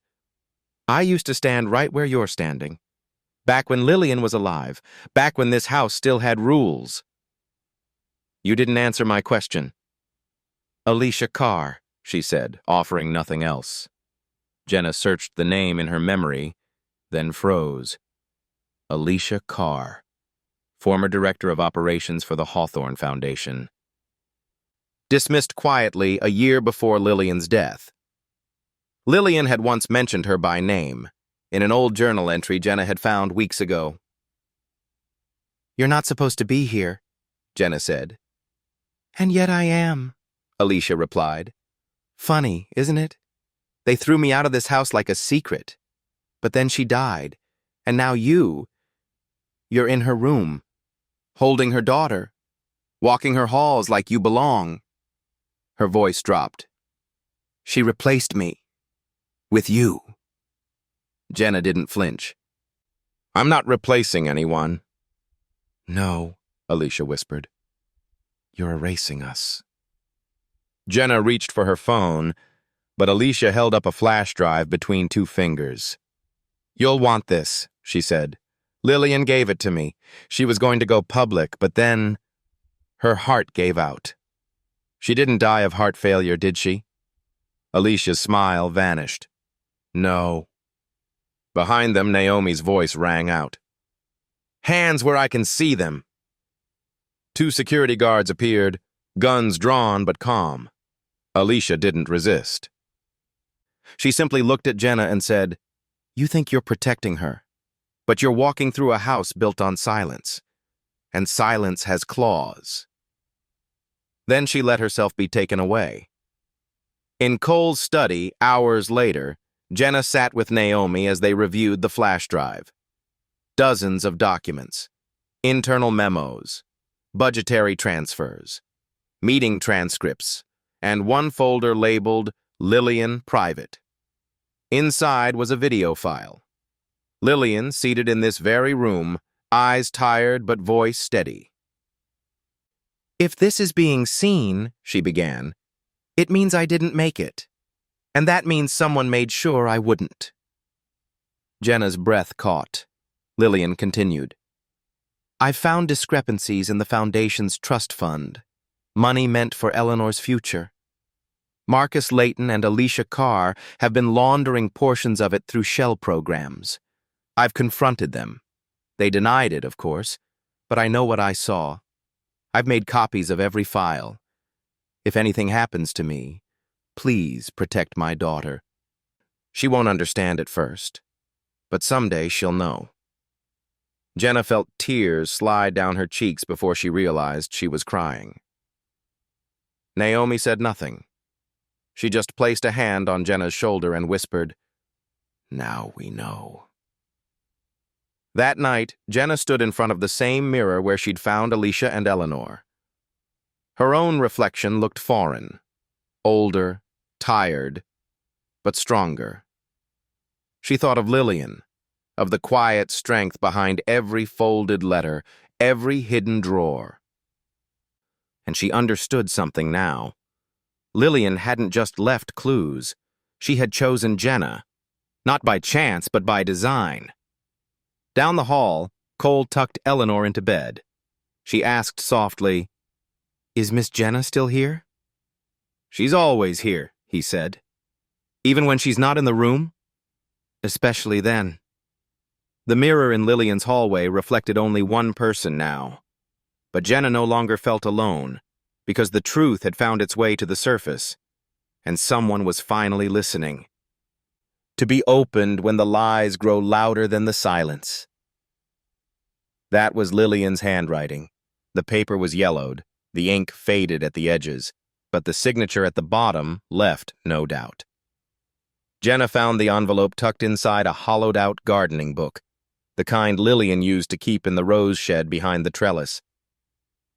[SPEAKER 1] "I used to stand right where you're standing. Back when Lillian was alive, back when this house still had rules." "You didn't answer my question." "Alicia Carr," she said, offering nothing else. Jenna searched the name in her memory, then froze. Alicia Carr, former director of operations for the Hawthorne Foundation. Dismissed quietly a year before Lillian's death. Lillian had once mentioned her by name, in an old journal entry Jenna had found weeks ago. "You're not supposed to be here," Jenna said. "And yet I am," Alicia replied. "Funny, isn't it? They threw me out of this house like a secret. But then she died, and now you're in her room, holding her daughter, walking her halls like you belong." Her voice dropped. "She replaced me. With you." Jenna didn't flinch. "I'm not replacing anyone." "No," Alicia whispered. "You're erasing us." Jenna reached for her phone, but Alicia held up a flash drive between two fingers. "You'll want this," she said. "Lillian gave it to me. She was going to go public, but then her heart gave out." "She didn't die of heart failure, did she?" Alicia's smile vanished. "No." Behind them, Naomi's voice rang out. "Hands where I can see them." Two security guards appeared, guns drawn but calm. Alicia didn't resist. She simply looked at Jenna and said, "You think you're protecting her, but you're walking through a house built on silence, and silence has claws." Then she let herself be taken away. In Cole's study, hours later, Jenna sat with Naomi as they reviewed the flash drive. Dozens of documents, internal memos, budgetary transfers, meeting transcripts, and one folder labeled Lillian Private. Inside was a video file. Lillian, seated in this very room, eyes tired but voice steady. "If this is being seen," she began, "it means I didn't make it. And that means someone made sure I wouldn't." Jenna's breath caught. Lillian continued. "I've found discrepancies in the Foundation's trust fund, money meant for Eleanor's future. Marcus Layton and Alicia Carr have been laundering portions of it through shell programs. I've confronted them. They denied it, of course, but I know what I saw. I've made copies of every file. If anything happens to me, please protect my daughter. She won't understand at first, but someday she'll know." Jenna felt tears slide down her cheeks before she realized she was crying. Naomi said nothing. She just placed a hand on Jenna's shoulder and whispered, "Now we know." That night, Jenna stood in front of the same mirror where she'd found Alicia and Eleanor. Her own reflection looked foreign, older, tired, but stronger. She thought of Lillian, of the quiet strength behind every folded letter, every hidden drawer. And she understood something now. Lillian hadn't just left clues. She had chosen Jenna, not by chance, but by design. Down the hall, Cole tucked Eleanor into bed. She asked softly, "Is Miss Jenna still here?" "She's always here," he said. Even when she's not in the room? Especially then. The mirror in Lillian's hallway reflected only one person now. But Jenna no longer felt alone, because the truth had found its way to the surface, and someone was finally listening. To be opened when the lies grow louder than the silence. That was Lillian's handwriting. The paper was yellowed, the ink faded at the edges, but the signature at the bottom left no doubt. Jenna found the envelope tucked inside a hollowed-out gardening book, the kind Lillian used to keep in the rose shed behind the trellis.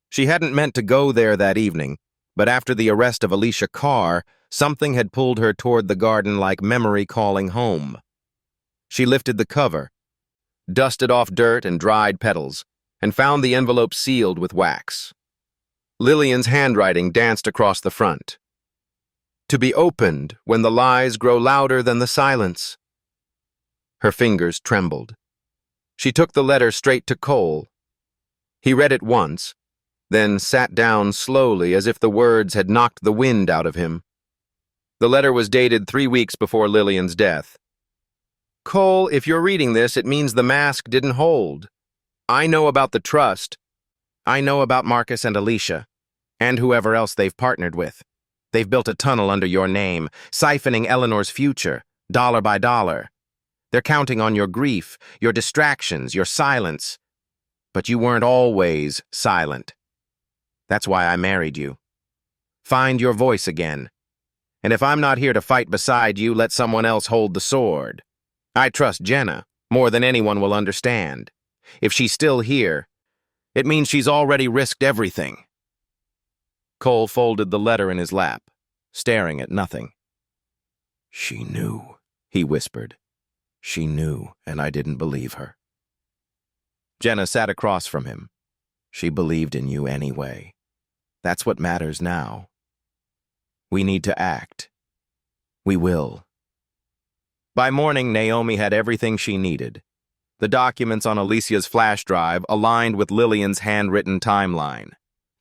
[SPEAKER 1] She hadn't meant to go there that evening, but after the arrest of Alicia Carr, something had pulled her toward the garden like memory calling home. She lifted the cover, dusted off dirt and dried petals, and found the envelope sealed with wax. Lillian's handwriting danced across the front. To be opened when the lies grow louder than the silence. Her fingers trembled. She took the letter straight to Cole. He read it once, then sat down slowly as if the words had knocked the wind out of him. The letter was dated 3 weeks before Lillian's death. Cole, if you're reading this, it means the mask didn't hold. I know about the trust. I know about Marcus and Alicia, and whoever else they've partnered with. They've built a tunnel under your name, siphoning Eleanor's future, dollar by dollar. They're counting on your grief, your distractions, your silence. But you weren't always silent. That's why I married you. Find your voice again. And if I'm not here to fight beside you, let someone else hold the sword. I trust Jenna more than anyone will understand. If she's still here, it means she's already risked everything. Cole folded the letter in his lap, staring at nothing. She knew, he whispered. She knew, and I didn't believe her. Jenna sat across from him. She believed in you anyway. That's what matters now. We need to act. We will. By morning, Naomi had everything she needed. The documents on Alicia's flash drive aligned with Lillian's handwritten timeline.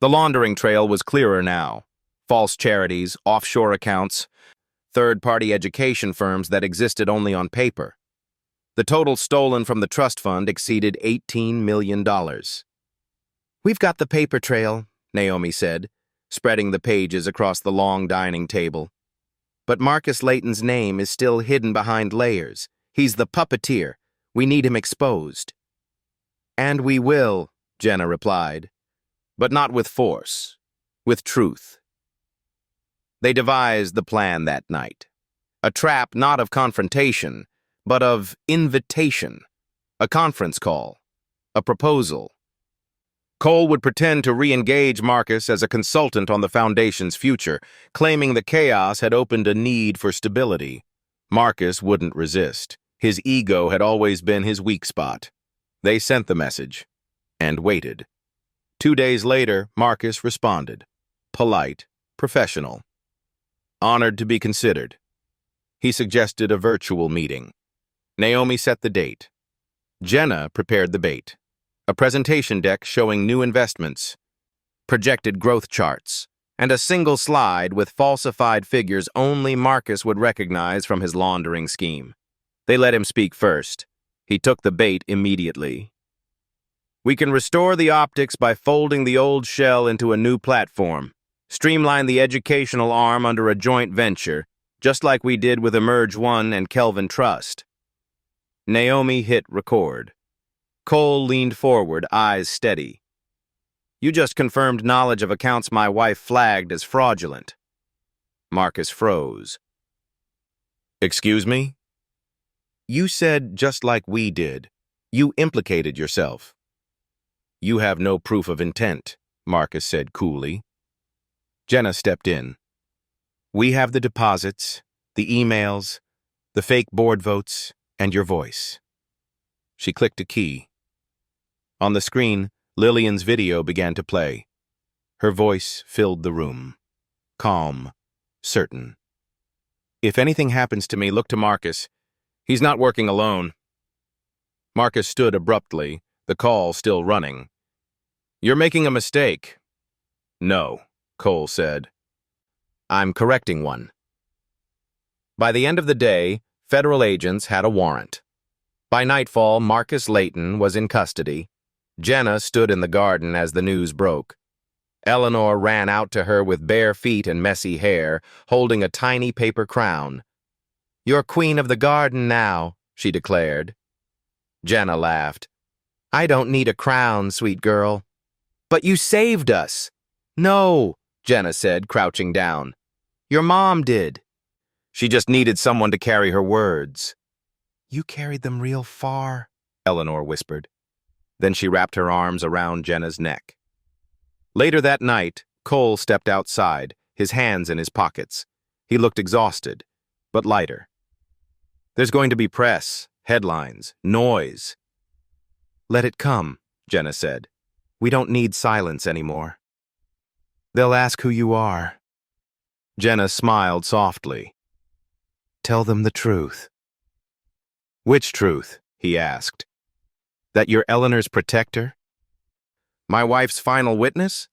[SPEAKER 1] The laundering trail was clearer now. False charities, offshore accounts, third-party education firms that existed only on paper. The total stolen from the trust fund exceeded $18 million. We've got the paper trail, Naomi said, spreading the pages across the long dining table. But Marcus Layton's name is still hidden behind layers. He's the puppeteer. We need him exposed. And we will, Jenna replied. But not with force, with truth. They devised the plan that night. A trap not of confrontation, but of invitation. A conference call. A proposal. Cole would pretend to re-engage Marcus as a consultant on the Foundation's future, claiming the chaos had opened a need for stability. Marcus wouldn't resist. His ego had always been his weak spot. They sent the message, and waited. 2 days later, Marcus responded. Polite, professional. Honored to be considered. He suggested a virtual meeting. Naomi set the date. Jenna prepared the bait. A presentation deck showing new investments, projected growth charts, and a single slide with falsified figures only Marcus would recognize from his laundering scheme. They let him speak first. He took the bait immediately. We can restore the optics by folding the old shell into a new platform, streamline the educational arm under a joint venture, just like we did with Emerge One and Kelvin Trust. Naomi hit record. Cole leaned forward, eyes steady. You just confirmed knowledge of accounts my wife flagged as fraudulent. Marcus froze. Excuse me? You said just like we did. You implicated yourself. You have no proof of intent, Marcus said coolly. Jenna stepped in. We have the deposits, the emails, the fake board votes, and your voice. She clicked a key. On the screen, Lillian's video began to play. Her voice filled the room. Calm, certain. If anything happens to me, look to Marcus. He's not working alone. Marcus stood abruptly, the call still running. You're making a mistake. No, Cole said. I'm correcting one. By the end of the day, federal agents had a warrant. By nightfall, Marcus Layton was in custody. Jenna stood in the garden as the news broke. Eleanor ran out to her with bare feet and messy hair, holding a tiny paper crown. "You're queen of the garden now," she declared. Jenna laughed. "I don't need a crown, sweet girl." "But you saved us." "No," Jenna said, crouching down. "Your mom did. She just needed someone to carry her words." "You carried them real far," Eleanor whispered. Then she wrapped her arms around Jenna's neck. Later that night, Cole stepped outside, his hands in his pockets. He looked exhausted, but lighter. "There's going to be press, headlines, noise." "Let it come," Jenna said. "We don't need silence anymore." "They'll ask who you are." Jenna smiled softly. "Tell them the truth." "Which truth?" he asked. "That you're Eleanor's protector? My wife's final witness?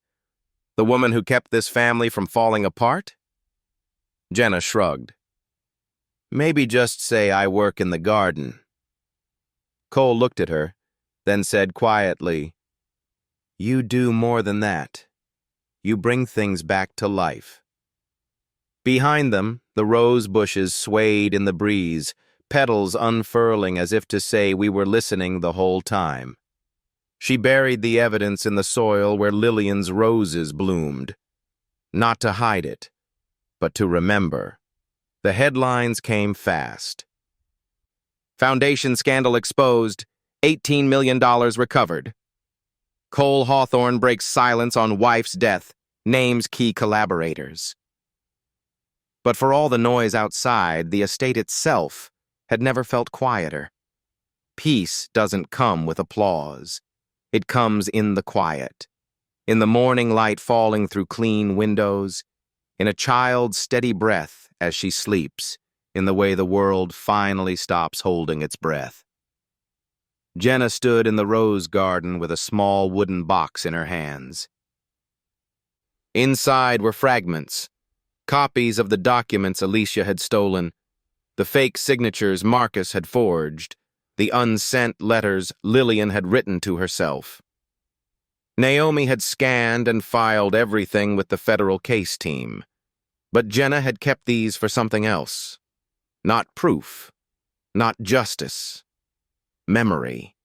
[SPEAKER 1] The woman who kept this family from falling apart?" Jenna shrugged. "Maybe just say I work in the garden." Cole looked at her, then said quietly, "You do more than that. You bring things back to life." Behind them, the rose bushes swayed in the breeze, petals unfurling as if to say we were listening the whole time. She buried the evidence in the soil where Lillian's roses bloomed. Not to hide it, but to remember. The headlines came fast. "Foundation scandal exposed, $18 million recovered." "Cole Hawthorne breaks silence on wife's death, names key collaborators." But for all the noise outside, the estate itself had never felt quieter. Peace doesn't come with applause. It comes in the quiet, in the morning light falling through clean windows, in a child's steady breath as she sleeps, in the way the world finally stops holding its breath. Jenna stood in the rose garden with a small wooden box in her hands. Inside were fragments, copies of the documents Alicia had stolen, the fake signatures Marcus had forged, the unsent letters Lillian had written to herself. Naomi had scanned and filed everything with the federal case team, but Jenna had kept these for something else. Not proof, not justice, memory.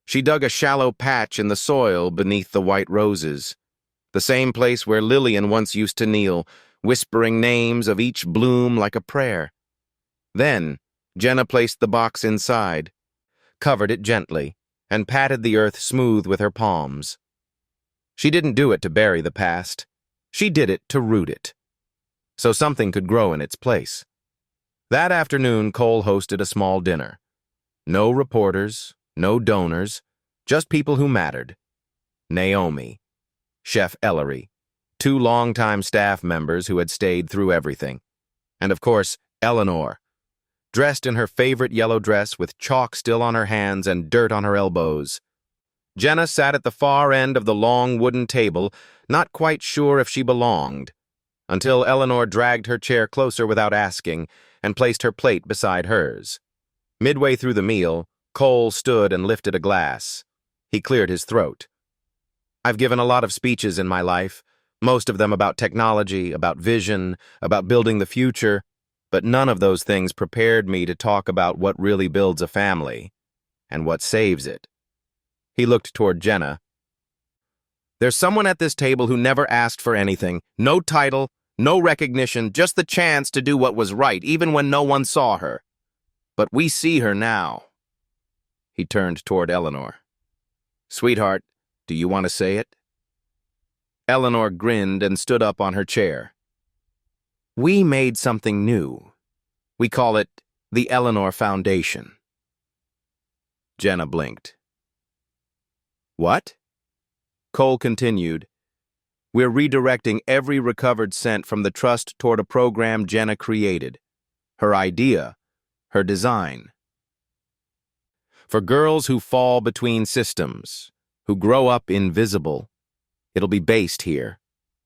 [SPEAKER 1] She dug a shallow patch in the soil beneath the white roses, the same place where Lillian once used to kneel, whispering names of each bloom like a prayer. Then, Jenna placed the box inside, covered it gently, and patted the earth smooth with her palms. She didn't do it to bury the past. She did it to root it, so something could grow in its place. That afternoon, Cole hosted a small dinner. No reporters, no donors, just people who mattered. Naomi, Chef Ellery, two longtime staff members who had stayed through everything, and of course, Eleanor, dressed in her favorite yellow dress with chalk still on her hands and dirt on her elbows. Jenna sat at the far end of the long wooden table, not quite sure if she belonged, until Eleanor dragged her chair closer without asking and placed her plate beside hers. Midway through the meal, Cole stood and lifted a glass. He cleared his throat. "I've given a lot of speeches in my life, most of them about technology, about vision, about building the future, but none of those things prepared me to talk about what really builds a family, and what saves it." He looked toward Jenna. "There's someone at this table who never asked for anything, no title, no recognition, just the chance to do what was right, even when no one saw her. But we see her now." He turned toward Eleanor. "Sweetheart, do you want to say it?" Eleanor grinned and stood up on her chair. "We made something new. We call it the Eleanor Foundation." Jenna blinked. "What?" Cole continued. "We're redirecting every recovered cent from the trust toward a program Jenna created. Her idea, her design. For girls who fall between systems, who grow up invisible. It'll be based here,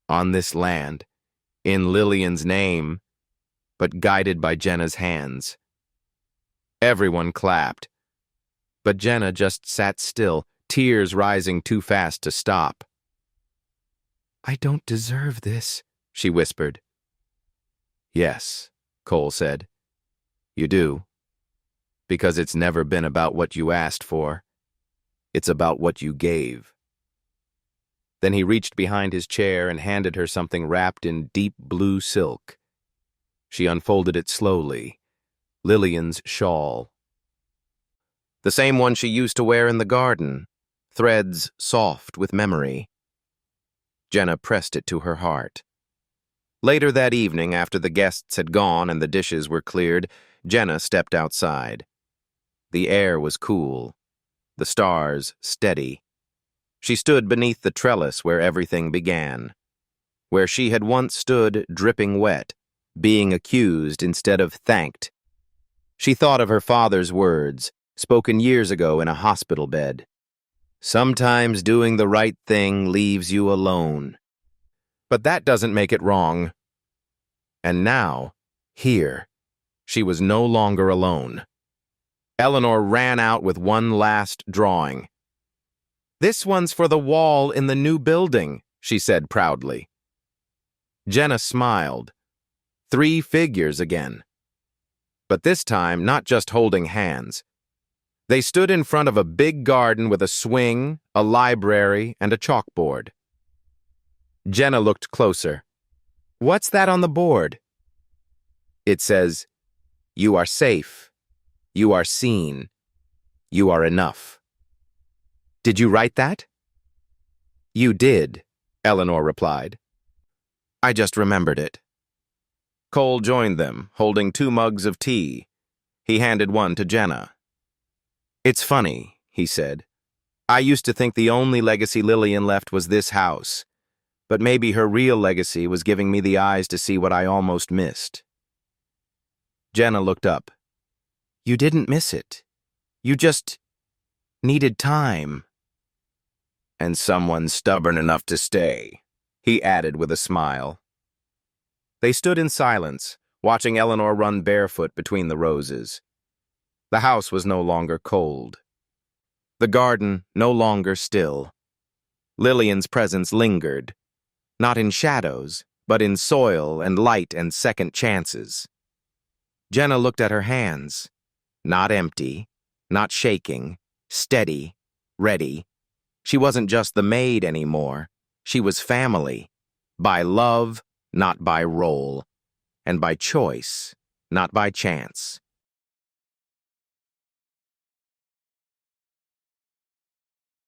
[SPEAKER 1] on this land, in Lillian's name, but guided by Jenna's hands. Everyone clapped, but Jenna just sat still, tears rising too fast to stop. "I don't deserve this," she whispered. "Yes," Cole said. "You do. Because it's never been about what you asked for. It's about what you gave." Then he reached behind his chair and handed her something wrapped in deep blue silk. She unfolded it slowly. Lillian's shawl. The same one she used to wear in the garden, threads soft with memory. Jenna pressed it to her heart. Later that evening, after the guests had gone and the dishes were cleared, Jenna stepped outside. The air was cool, the stars steady. She stood beneath the trellis where everything began, where she had once stood dripping wet, being accused instead of thanked. She thought of her father's words, spoken years ago in a hospital bed. "Sometimes doing the right thing leaves you alone. But that doesn't make it wrong." And now, here, she was no longer alone. Eleanor ran out with one last drawing. "This one's for the wall in the new building," she said proudly. Jenna smiled. 3 figures again. But this time, not just holding hands. They stood in front of a big garden with a swing, a library, and a chalkboard. Jenna looked closer. "What's that on the board?" "It says, 'You are safe. You are seen. You are enough.'" "Did you write that?" "You did," Eleanor replied. "I just remembered it." Cole joined them, holding 2 mugs of tea. He handed one to Jenna. "It's funny," he said. "I used to think the only legacy Lillian left was this house, but maybe her real legacy was giving me the eyes to see what I almost missed." Jenna looked up. "You didn't miss it. You just needed time." "And someone stubborn enough to stay," he added with a smile. They stood in silence, watching Eleanor run barefoot between the roses. The house was no longer cold. The garden no longer still. Lillian's presence lingered, not in shadows, but in soil and light and second chances. Jenna looked at her hands, not empty, not shaking, steady, ready. She wasn't just the maid anymore. She was family, by love, not by role, and by choice, not by chance.